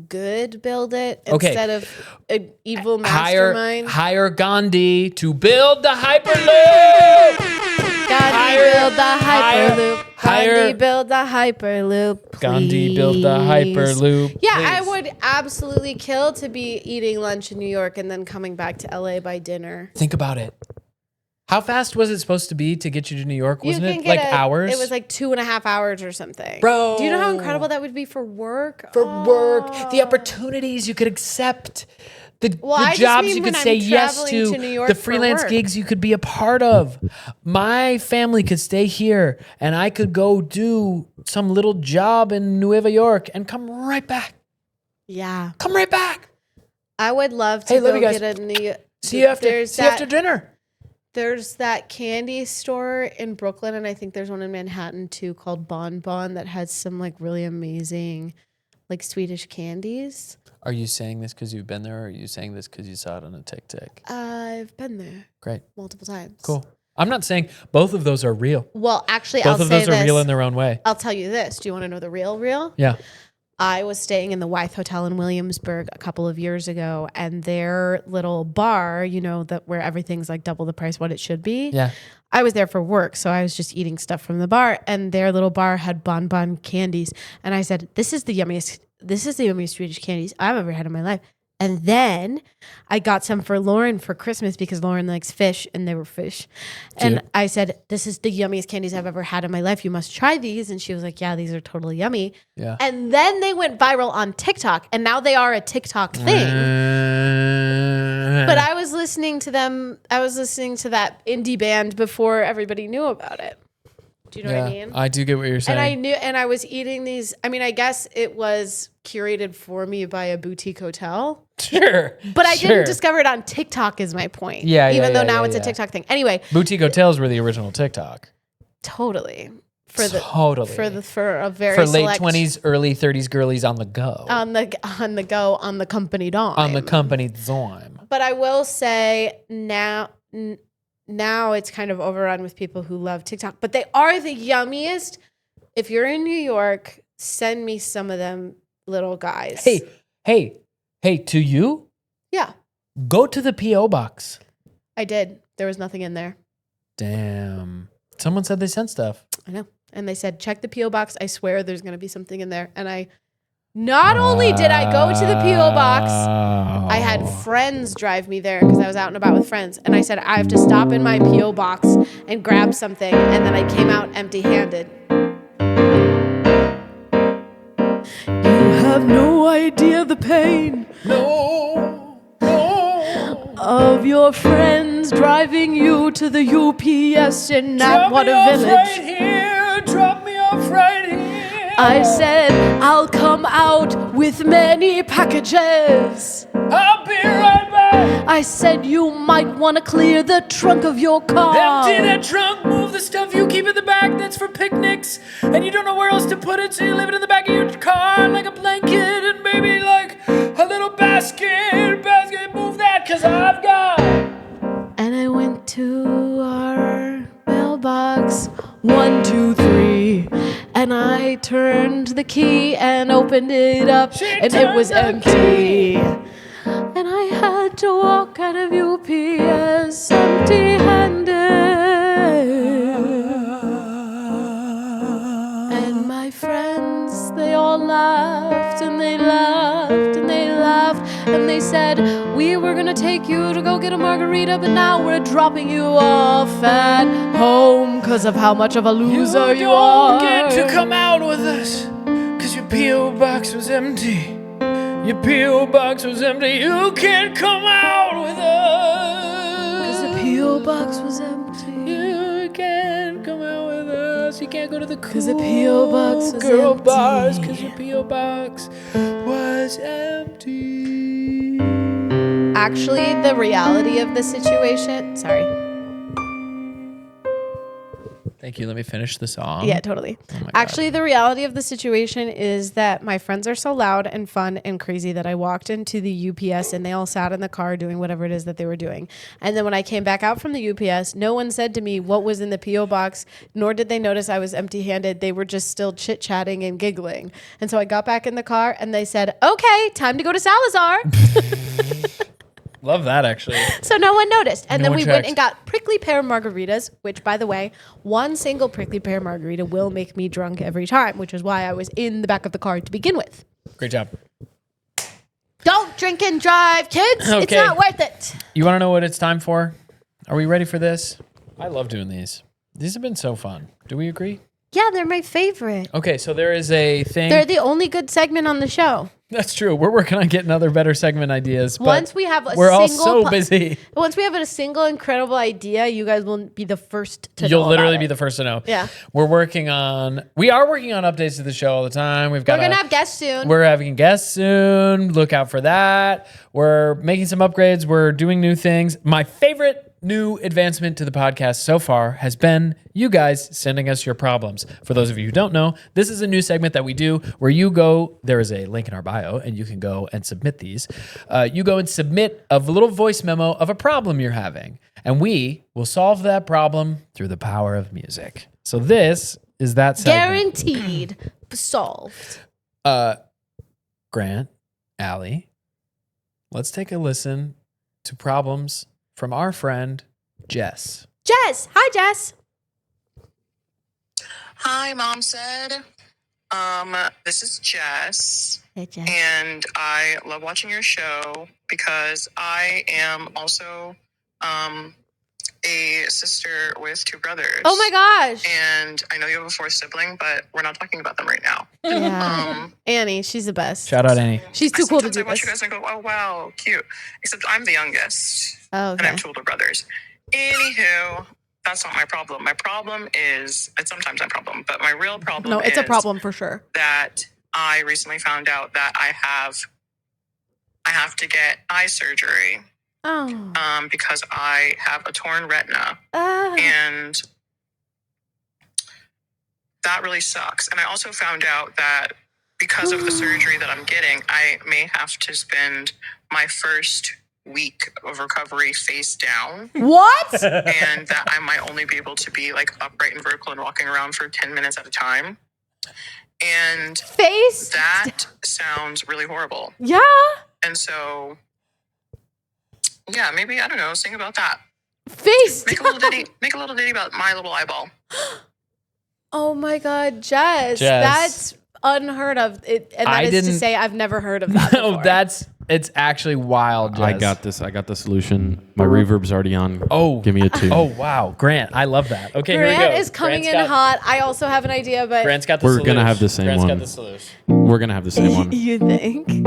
good build it Okay. instead of an evil Hire mastermind? Gandhi to build the Hyperloop. Gandhi build the Hyperloop. Gandhi build the Hyperloop. Please. Gandhi build the Hyperloop. Yeah, I please. would absolutely kill to be eating lunch in New York and then coming back to LA by dinner. Think about it. How fast was it supposed to be to get you to New York? Wasn't You it can like get hours? It was like 2.5 hours or something. Bro. Do you know how incredible that would be for work? for work, the opportunities you could accept, the I just jobs mean you when could I'm say yes traveling to New York the for freelance work. gigs you could be a part of. My family could stay here and I could go do some little job in Nueva York and come right back. Yeah. Come right back. I would love to Hey, love go you guys. get a New See you after, There's see you that- after dinner. There's that candy store in Brooklyn, and I think there's one in Manhattan too called Bon Bon that has some really amazing Swedish candies. Are you saying this because you've been there, or are you saying this because you saw it on a TikTok? I've been there Great. multiple times. Cool. I'm not saying both of those are real. Well, actually, Both I'll of say those are this. real in their own way. I'll tell you this. Do you want to know the real? Yeah. I was staying in the Wythe Hotel in Williamsburg a couple of years ago, and their little bar, where everything's double the price what it should be. Yeah. I was there for work, so I was just eating stuff from the bar, and their little bar had Bon Bon candies, and I said, "This is the yummiest Swedish candies I've ever had in my life." And then I got some for Lauren for Christmas because Lauren likes fish, and they were fish. And Cute. I said, "This is the yummiest candies I've ever had in my life. You must try these." And she was like, "Yeah, these are totally yummy." Yeah. And then they went viral on TikTok, and now they are a TikTok thing. But I was listening to them. I was listening to that indie band before everybody knew about it. Do you know what I mean? I do get what you're saying. And I knew, and I was eating these. I mean, I guess it was curated for me by a boutique hotel, Sure. but I Sure. didn't discover it on TikTok. Is my point? Yeah, Even though now yeah, it's a yeah. TikTok thing. Anyway, Boutique hotels were the original TikTok. totally for a very For late select- 20s, early 30s girlies on the go. on the company dime. On the company dime. But I will say now it's kind of overrun with people who love TikTok, but they are the yummiest. If you're in New York, send me some of them little guys. Hey, to you, Yeah, go to the P.O. box. I did. There was nothing in there. Damn. Someone said they sent stuff. I know. And they said, check the P.O. box. I swear there's going to be something in there. And not only did I go to the P.O. box, I had friends drive me there because I was out and about with friends. And I said, I have to stop in my P.O. box and grab something. And then I came out empty-handed. You have no idea the pain of your friends driving you to the UPS in Atwater Village. Drop me off right here. I said, I'll come out with many packages. I'll be right I said you might want to clear the trunk of your car. Empty that trunk, move the stuff you keep in the back that's for picnics, and you don't know where else to put it, so you leave it in the back of your car like a blanket and maybe like a little basket, move that, cause I've got. And I went to our mailbox, 1, 2, 3, and I turned the key and opened it up, and it was empty. And I had to walk out of UPS empty-handed. And my friends, they all laughed and they laughed and they laughed, and they said, we were gonna take you to go get a margarita, but now we're dropping you off at home because of how much of a loser you are. You don't get to come out with us because your P.O. box was empty. Your P.O. box was empty. You can't come out with us. Because the P.O. box was empty. You can't come out with us. You can't go to the cool the P.O. box was girl empty. bars because your P.O. box was empty. Actually, the reality of the situation... Sorry. Thank you. Let me finish the song. Yeah, totally. Oh my God. Actually, the reality of the situation is that my friends are so loud and fun and crazy that I walked into the UPS and they all sat in the car doing whatever it is that they were doing. And then when I came back out from the UPS, no one said to me what was in the P.O. box, nor did they notice I was empty-handed. They were just still chit-chatting and giggling. And so I got back in the car and they said, okay, time to go to Salazar. Love that, actually. So no one noticed. And No then one we checked. went and got prickly pear margaritas, which, by the way, one single prickly pear margarita will make me drunk every time, which is why I was in the back of the car to begin with. Great job. Don't drink and drive, kids. It's Okay. not worth it. You want to know what it's time for? Are we ready for this? I love doing these. These have been so fun. Do we agree? Yeah, they're my favorite. Okay, so there is a thing. They're the only good segment on the show. That's true. We're working on getting other better segment ideas. But Once we have a we're all single so busy. Once we have a single incredible idea, you guys will be the first to know. You'll literally about be it. the first to know. Yeah. We are working on updates to the show all the time. We're gonna have guests soon. We're having guests soon. Look out for that. We're making some upgrades. We're doing new things. My favorite new advancement to the podcast so far has been you guys sending us your problems. For those of you who don't know, this is a new segment that we do where you go, there is a link in our bio and you can go and submit these. You go and submit a little voice memo of a problem you're having, and we will solve that problem through the power of music. So this is that segment. Guaranteed solved. Grant, Allie, let's take a listen to problems from our friend Jess. Jess. Hi, Jess. Hi, Mom said. This is Jess, Hey, Jess. and I love watching your show because I am also a sister with 2 brothers. Oh my gosh. And I know you have a 4th sibling, but we're not talking about them right now. Yeah. Annie, she's the best. Shout out Annie. She's too cool to Sometimes do I watch this. you guys and I go, oh, wow, cute. Except I'm the youngest, Oh, and I okay. have 2 older brothers. Anywho, that's not my problem. My problem is, it's sometimes my problem, but my real problem No, it's a is problem for sure. that I recently found out that I have to get eye surgery Oh. because I have a torn retina, Ah. and that really sucks. And I also found out that because of the surgery that I'm getting, I may have to spend my first week of recovery face down, What? and that I might only be able to be like upright and vertical and walking around for 10 minutes at a time. And Face? that sounds really horrible. Yeah. And so, yeah, maybe, I don't know, sing about that. Face. Make a little ditty about my little eyeball. Oh my God, Jess. Jess. That's unheard of. And that is to didn't- say, I've never heard of that No, before. it's actually wild, Jess. I got this. I got the solution. My reverb's already on. Oh. Give me a 2. Oh, wow. Grant, I love that. Okay, here we Grant go. is coming Grant's in hot. I also have an idea, but Grant's got the We're solution. gonna have the same Grant's one. got the solution. We're gonna have the same one. you think?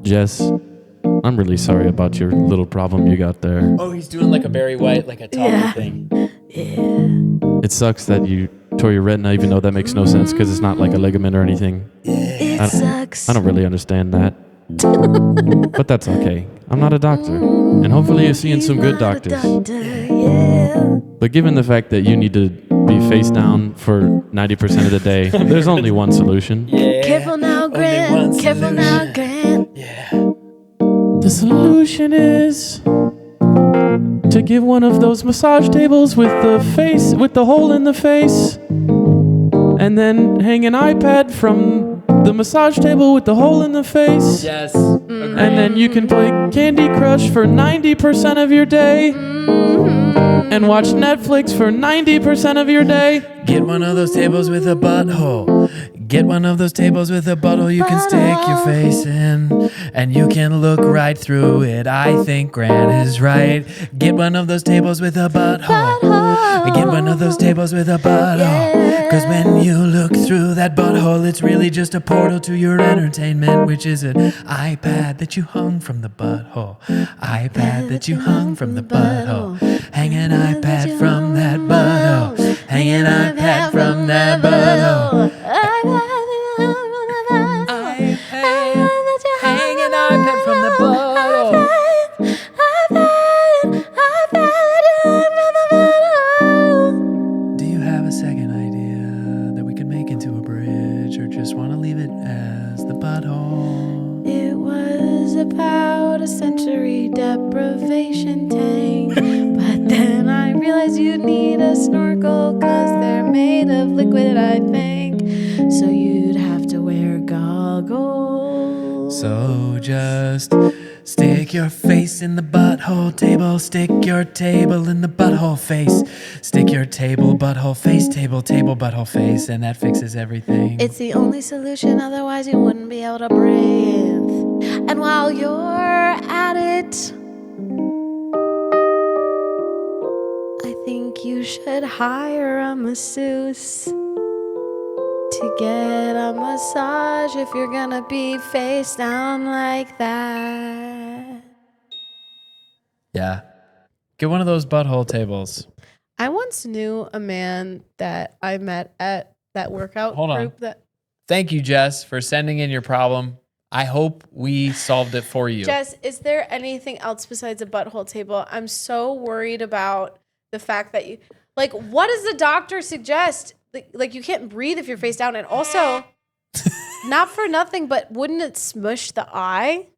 Jess, I'm really sorry about your little problem you got there. Oh, he's doing like a Barry White, like a talking Yeah. thing. Yeah. It sucks that you tore your retina, even though that makes no sense because it's not like a ligament or anything. It sucks. I don't really understand that. But that's okay. I'm not a doctor. And hopefully you're seeing some good doctors. But given the fact that you need to be face down for 90% of the day, there's only one solution. Yeah. Careful now, Grant. Careful now, Grant. Yeah. The solution is to give one of those massage tables with the hole in the face, and then hang an iPad from the massage table with the hole in the face. Yes. And then you can play Candy Crush for 90% of your day. And watch Netflix for 90% of your day. Get one of those tables with a butthole. Get one of those tables with a butthole you can stick your face in, and you can look right through it. I think Grant is right. Get one of those tables with a butthole. Get one of those tables with a butthole. Cause when you look through that butthole, it's really just a portal to your entertainment, which is an iPad that you hung from the butthole. iPad that you hung from the butthole. Hang an iPad from that butthole. Hang an iPad from that butthole. Hang an iPad from the butthole. Do you have a second idea that we could make into a bridge, or just want to leave it as the butthole? It was about a sensory deprivation tank, but then I realized you'd need a snorkel, cause they're made of liquid, I think, so you'd have to wear goggles. So just stick your face in the butthole table. Stick your table in the butthole face. Stick your table, butthole face, table, butthole face, and that fixes everything. It's the only solution, otherwise you wouldn't be able to breathe. And while you're at it, I think you should hire a masseuse to get a massage if you're gonna be face down like that. Yeah. Get one of those butthole tables. I once knew a man that I met at that workout Hold on. group that Thank you, Jess, for sending in your problem. I hope we solved it for you. Jess, is there anything else besides a butthole table? I'm so worried about the fact that you, like, what does the doctor suggest? Like you can't breathe if you're face down. And also, not for nothing, but wouldn't it smush the eye?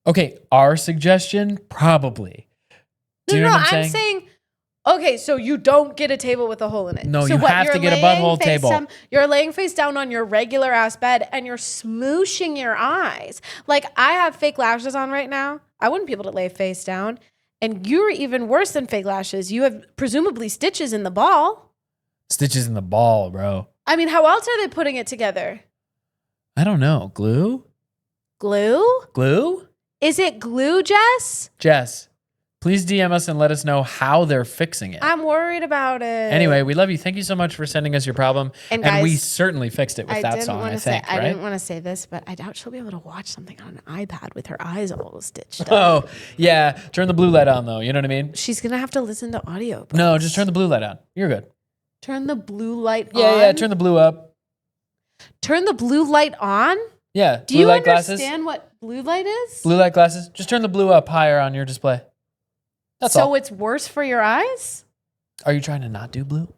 Okay, our suggestion, probably. Do you know what I'm saying, okay, so you don't get a table with a hole in it. No, so you have to you're get a laying butthole face table. You're laying face down on your regular ass bed and you're smooshing your eyes. Like, I have fake lashes on right now. I wouldn't be able to lay face down. And you're even worse than fake lashes. You have presumably stitches in the ball. Stitches in the ball, bro. I mean, how else are they putting it together? I don't know. Glue? Glue? Glue? Is it glue, Jess? Jess, please DM us and let us know how they're fixing it. I'm worried about it. Anyway, we love you. Thank you so much for sending us your problem. And And we guys, certainly fixed it with that song, I think, I right? didn't want to say this, but I doubt she'll be able to watch something on an iPad with her eyes all stitched up. Oh, yeah. Turn the blue light on, though. You know what I mean? She's going to have to listen to audio. No, just turn the blue light on. You're good. Turn the blue light on? Yeah, turn the blue up. Turn the blue light on? Yeah. Do blue you light understand what blue light is? Blue light glasses. Just turn the blue up higher on your display. That's all. So it's worse for your eyes? Are you trying to not do blue?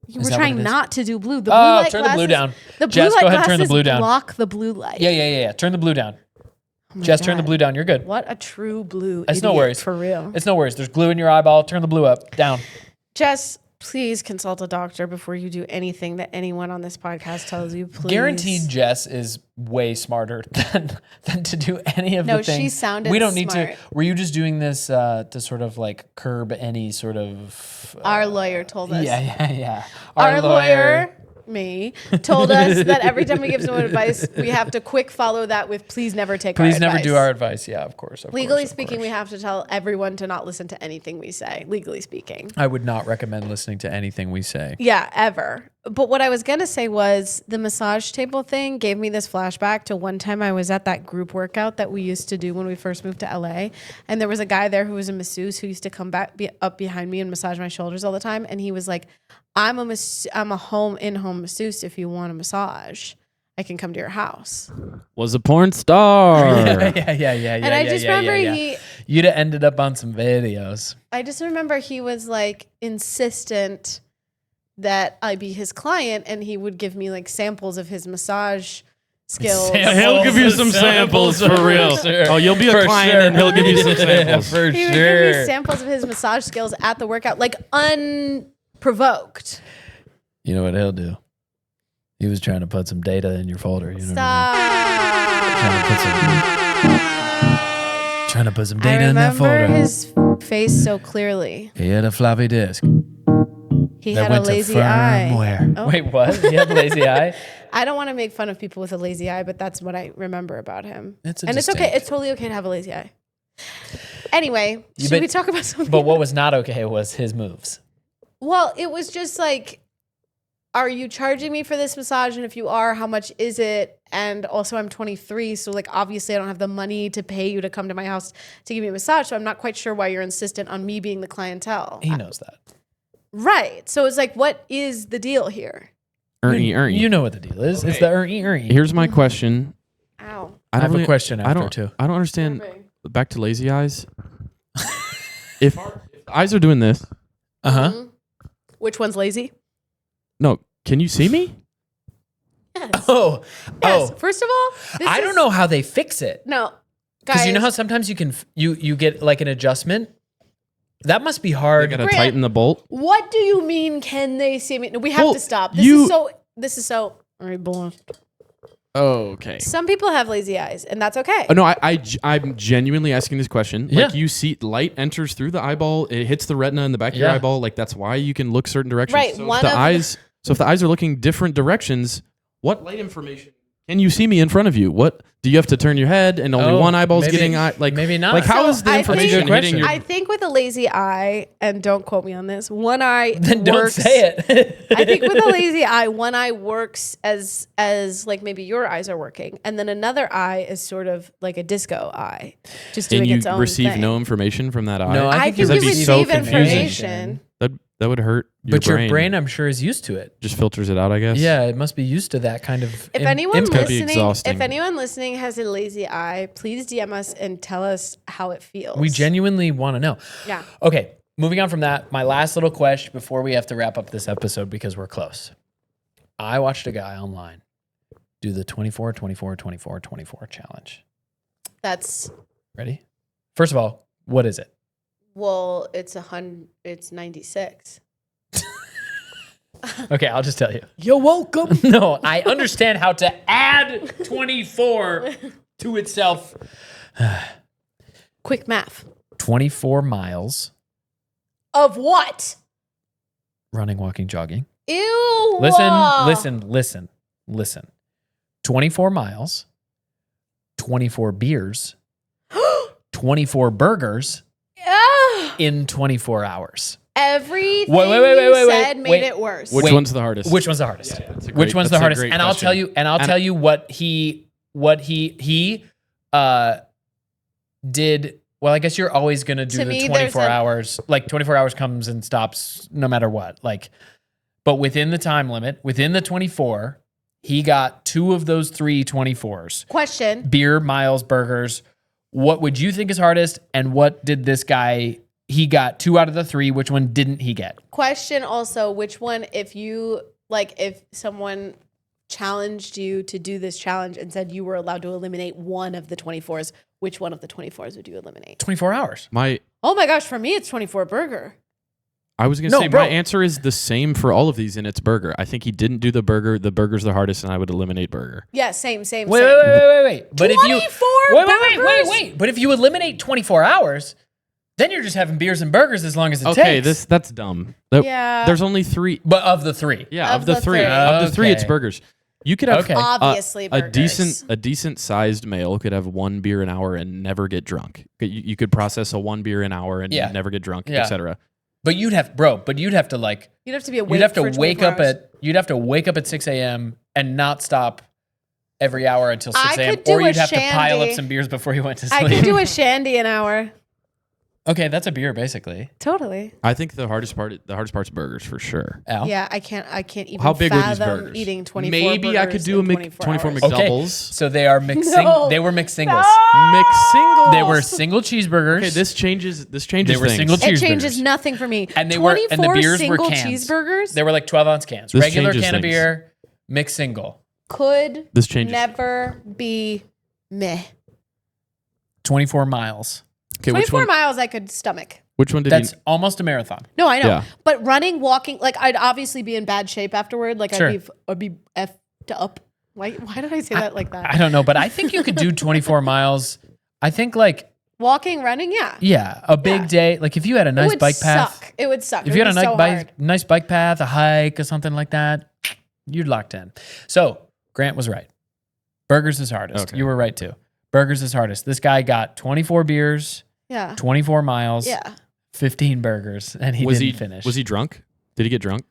You Is were that what trying it is? not to do blue. The blue light turn the blue glasses- down. The blue Jess, light go ahead and turn the glasses blue down. block the blue light. Yeah. Turn the blue down. Oh my Jess, turn the God. blue down. You're good. What a true blue It's no idiot, worries. for real. It's no worries. There's glue in your eyeball. Turn the blue up. Down. Jess, please consult a doctor before you do anything that anyone on this podcast tells you. Please. Guaranteed Jess is way smarter than to do any of No, the things. she sounded We don't need smart. to. Were you just doing this to sort of like curb any sort of... Our lawyer told us. Yeah. Our lawyer, me, told us that every time we give someone advice, we have to quick follow that with please never take our Please advice. never do our advice. Yeah, of course. Legally speaking, we have to tell everyone to not listen to anything we say, legally speaking. I would not recommend listening to anything we say. Yeah, ever. But what I was going to say was the massage table thing gave me this flashback to one time I was at that group workout that we used to do when we first moved to LA. And there was a guy there who was a masseuse who used to come back up behind me and massage my shoulders all the time. And he was like, I'm a in-home masseuse if you want a massage. I can come to your house. Was a porn star. Yeah. And I just remember you'd have ended up on some videos. I just remember he was like insistent that I be his client, and he would give me like samples of his massage skills. He'll give you some samples for real. Sure. Oh, you'll be a client and he'll give you some samples. For He would give me samples of his massage skills at the workout, like unprovoked. You know what he'll do? He was trying to put some data in your folder. You know Stop. Trying to put some data in that I folder. remember his face so clearly. He had a floppy disk. He that had a went to lazy eye. firmware. Oh. Wait, what? He had a lazy eye? I don't want to make fun of people with a lazy eye, but that's what I remember about him. It's it's okay. It's totally okay to have a lazy eye. Anyway, should we talk about something? But what was not okay was his moves. Well, it was just like, are you charging me for this massage? And if you are, how much is it? And also I'm 23. So like, obviously I don't have the money to pay you to come to my house to give me a massage. So I'm not quite sure why you're insistent on me being the clientele. He knows that. Right. So it's like, what is the deal here? Ernie. You know what the deal is. Okay. It's the Ernie. Here's my question. Ow. I have a question after too. I don't understand. Back to lazy eyes. If eyes are doing this. Mm-hmm. Which one's lazy? No. Can you see me? Yes. Oh. First of all, I don't know how they fix it. No. Because you know how sometimes you can you get like an adjustment? That must be hard. You gotta tighten the bolt. What do you mean, can they see me? No, we have to stop. This is so all right, boy. Okay. Some people have lazy eyes, and that's okay. Oh, no, I'm genuinely asking this question. Yeah. Like, you see light enters through the eyeball, it hits the retina in the back of your eyeball. Like, that's why you can look certain directions. Right. So if the eyes are looking different directions, what light information can you see me in front of you? What do you have to turn your head and only one eyeball's getting maybe not. Like, how is the information hitting your? I think with a lazy eye, and don't quote me on this, one eye then works, don't say it. I think with a lazy eye, one eye works as like maybe your eyes are working, and then another eye is sort of like a disco eye, just doing its own receive thing. no information from that eye. No, I think you receive information. That would hurt your but brain. your brain, I'm sure, is used to it. Just filters it out, I guess. Yeah, it must be used to that kind of. If anyone exhausting. if anyone listening has a lazy eye, please DM us and tell us how it feels. We genuinely want to know. Yeah. Okay, moving on from that, my last little question before we have to wrap up this episode because we're close. I watched a guy online do the 24, 24, 24, 24 challenge. That's ready. First of all, what is it? Well, it's 96. Okay, I'll just tell you. You're welcome. No, I understand how to add 24 to itself. Quick math. 24 miles. Of what? Running, walking, jogging. Ew. Listen. 24 miles, 24 beers, 24 burgers in 24 hours. Everything you said made it worse. Which one's the hardest? Which one's the hardest? Yeah, Which one's the hardest? And I'll tell you. And I'll tell you what he did. Well, I guess you're always gonna do the 24 hours. Like 24 hours comes and stops no matter what. Like, but within the time limit, within the 24, he got 2 of those 3 24s. Question: beer, miles, burgers. What would you think is hardest? And what did this guy? He got 2 out of the 3. Which one didn't he get? Question also, which one, if someone challenged you to do this challenge and said you were allowed to eliminate one of the 24s, which one of the 24s would you eliminate? 24 hours. Oh my gosh, for me, it's 24 burger. I was going to say, my answer is the same for all of these, and it's burger. I think he didn't do the burger. The burger's the hardest, and I would eliminate burger. Yeah, same. Wait. But 24 wait. But if you eliminate 24 hours, then you're just having beers and burgers as long as it takes. Okay, that's dumb. Yeah. There's only 3. But of the 3. Yeah, of the 3. Of the 3, it's burgers. You could have obviously burgers. A decent sized male could have 1 beer an hour and never get drunk. You could process a 1 beer an hour and never get drunk, etc. But you'd have to like. You'd have to be awake. You'd have to wake up at 6 a.m. and not stop every hour until 6 a.m. Or you'd have to pile up some beers before you went to sleep. I could do a shandy an hour. Okay, that's a beer basically. Totally. I think the hardest part's burgers for sure. Al? Yeah, I can't even How big were these fathom burgers? eating 24 Maybe I burgers could do a in 24 hours. McDoubles. So they are mixed. No. They were mixed singles. Mixed singles. They were single cheeseburgers. Okay, this changes They were things. single It cheeseburgers. changes nothing for me. And they were and the 24 beers were single cans. cheeseburgers They were like 12-ounce cans. This Regular changes can of things. beer, mixed single. could This changes. never be meh. 24 miles. Okay, which 24 one? miles I could stomach. Which one did That's you? almost a marathon. No, I know. Yeah. But running, walking, like I'd obviously be in bad shape afterward. Like Sure. I'd be effed up. Why did I say that like that? I don't know, but I think you could do 24 miles. I think like, Walking, running, yeah. yeah, a big Yeah. day. Like if you had a It nice would bike path. suck. It would suck. If It you would had a be nice so bike, hard. nice bike path, a hike or something like that, you're locked in. So Grant was right. Burgers is hardest. Okay. You were right too. Burgers is hardest. This guy got 24 beers, Yeah. 24 miles, Yeah. 15 burgers, and he didn't finish. Was he drunk? Did he get drunk?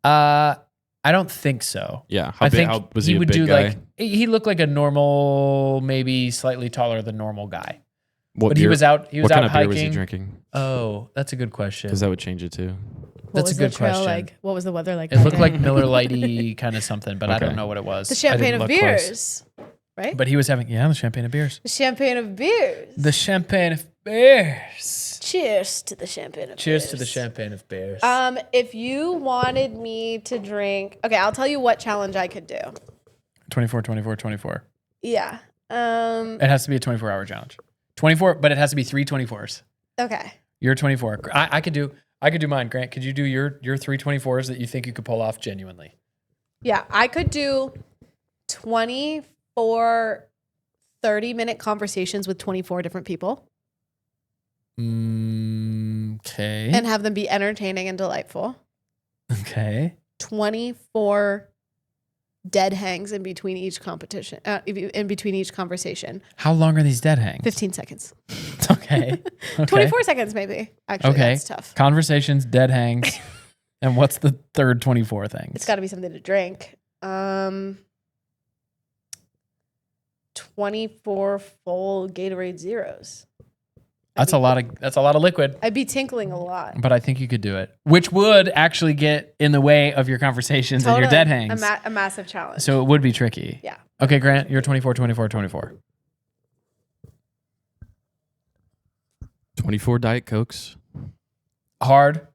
I don't think so. Yeah. I think how was he a would big do guy? like he looked like a normal, maybe slightly taller than normal guy. What But beer, he was out. He was what out kind of beer hiking. was he drinking? Oh, that's a good question. Because that would change it too. What That's was a good the trail question. like? What was the weather like? It that looked day? like Miller Lite-y kind of something, but I Okay. don't know what it was. the I champagne didn't of look close. beers, right? But he was having the champagne of beers. The champagne of beers. The champagne of beers. Cheers to the champagne of Cheers beers. to the champagne of beers. If you wanted me to drink, okay, I'll tell you what challenge I could do. 24, 24, 24. Yeah. It has to be a 24-hour challenge. 24, but it has to be 3 24s. Okay. You're 24. I could do mine. Grant, could you do your 3 24s that you think you could pull off genuinely? Yeah, I could do 24 30-minute conversations with 24 different people Okay. and have them be entertaining and delightful. Okay. 24 dead hangs in between each competition, in between each conversation. How long are these dead hangs? 15 seconds. Okay. 24 seconds maybe. Actually, Okay. that's tough. Conversations, dead hangs. And what's the third 24 things? It's got to be something to drink. 24 full Gatorade Zeros. That's a lot of liquid, I'd be tinkling a lot. but I think you could do it, which would actually get in the way of your conversations and your dead hangs. A massive challenge. So it would be tricky. Yeah. Okay, Grant, you're 24, 24, 24. 24 Diet Cokes. Hard.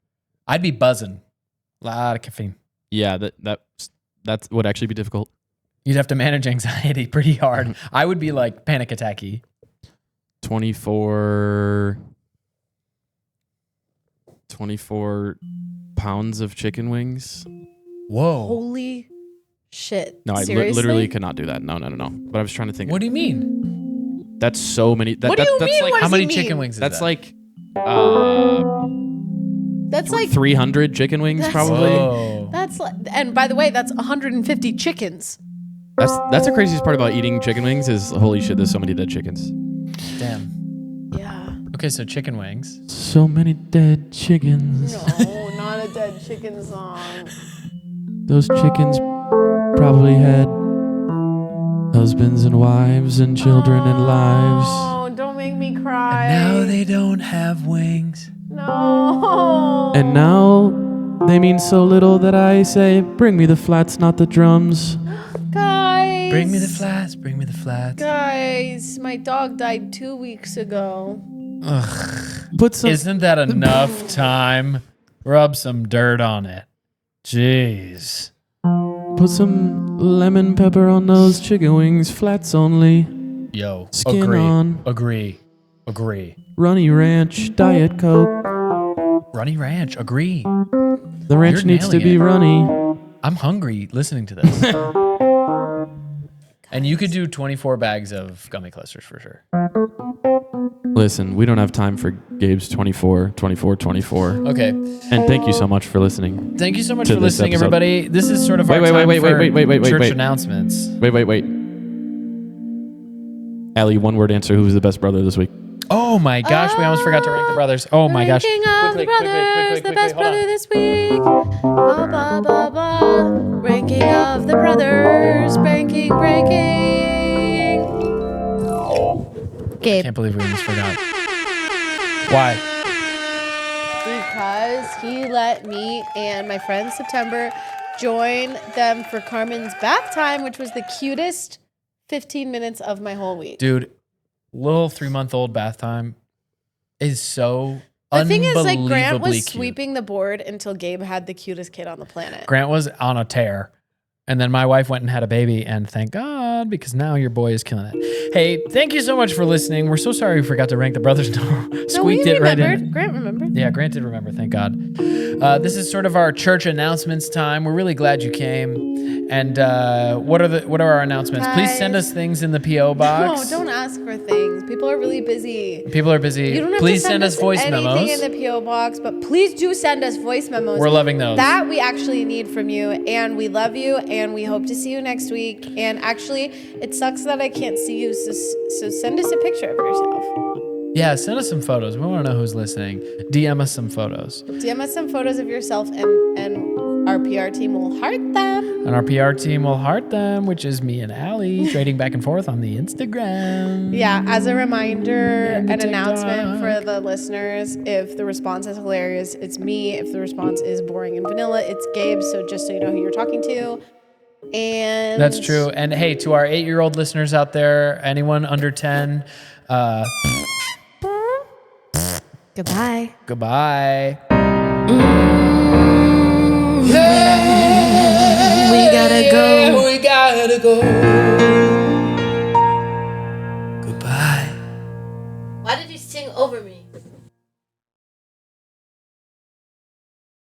I'd be buzzing. A lot of caffeine. Yeah, that would actually be difficult. You'd have to manage anxiety pretty hard. I would be like panic attacky. 24 pounds of chicken wings. Whoa. Holy shit. No, I Seriously? literally could not do that. No. But I was trying to think. What do you mean? That's so many. What do you that's mean? Like, What How does many he mean? chicken wings is that's that? like That's like 300 chicken wings, That's probably. Whoa. that's like, and by the way, that's 150 chickens. That's the craziest part about eating chicken wings is holy shit. There's so many dead chickens. Damn. Yeah. Okay, so chicken wings. So many dead chickens. No, not a dead chicken song. Those chickens probably had husbands and wives and children and lives. Oh, don't make me cry. Now they don't have wings. No. And now they mean so little that I say, bring me the flats, not the drums. Guys. Bring me the flats. Bring me the flats. Guys, my dog died 2 weeks ago. Ugh. Put some. Isn't that enough time? Rub some dirt on it. Jeez. Put some lemon pepper on those chicken wings, flats only. Yo. Skin agree. on. Agree. Runny Ranch, Diet Coke. Runny Ranch. Agree. The ranch You're needs to nailing be it. runny. I'm hungry listening to this. And you could do 24 bags of gummy clusters for sure. Listen, we don't have time for Gabe's 24. Okay. And thank you so much for listening. Thank you so much To for this listening, episode. everybody. This is sort of Wait, our wait, time wait, for wait, church wait. announcements. Wait. Allie, one word answer. Who's the best brother this week? Oh my gosh, we almost forgot to rank the brothers. Oh my gosh. Ranking of the brothers, the best brother this week. Ba, ba, ba, ba. Ranking of the brothers, breaking. Gabe. Can't believe we almost forgot. Why? because he let me and my friend September join them for Carmen's bath time, which was the cutest 15 minutes of my whole week. Dude, little 3-month-old bath time is so The thing is, unbelievably Grant was cute. sweeping the board until Gabe had the cutest kid on the planet. Grant was on a tear. And then my wife went and had a baby, and thank God, because now your boy is killing it. Hey, thank you so much for listening. We're so sorry we forgot to rank the brothers. Squeaked it right in. Grant remembered. Yeah, Grant did remember, thank God. This is sort of our church announcements time. We're really glad you came. And what are our announcements? Guys. Please send us things in the P.O. box. No, don't ask for things. People are really busy. People are busy. You don't have Please to send us voice anything memos. in the P.O. box, but please do send us voice memos. We're loving those. That we actually need from you, and we love you, and we hope to see you next week. And actually, it sucks that I can't see you, so send us a picture of yourself. Yeah, send us some photos. We want to know who's listening. DM us some photos. DM us some photos of yourself, and our PR team will heart them. And our PR team will heart them, which is me and Allie trading back and forth on the Instagram. Yeah, as a reminder, And the an announcement TikTok. for the listeners. If the response is hilarious, it's me. If the response is boring and vanilla, it's Gabe. So just so you know who you're talking to. And That's true. And hey, to our 8-year-old listeners out there, anyone under 10, Goodbye. goodbye. We gotta go. We gotta go.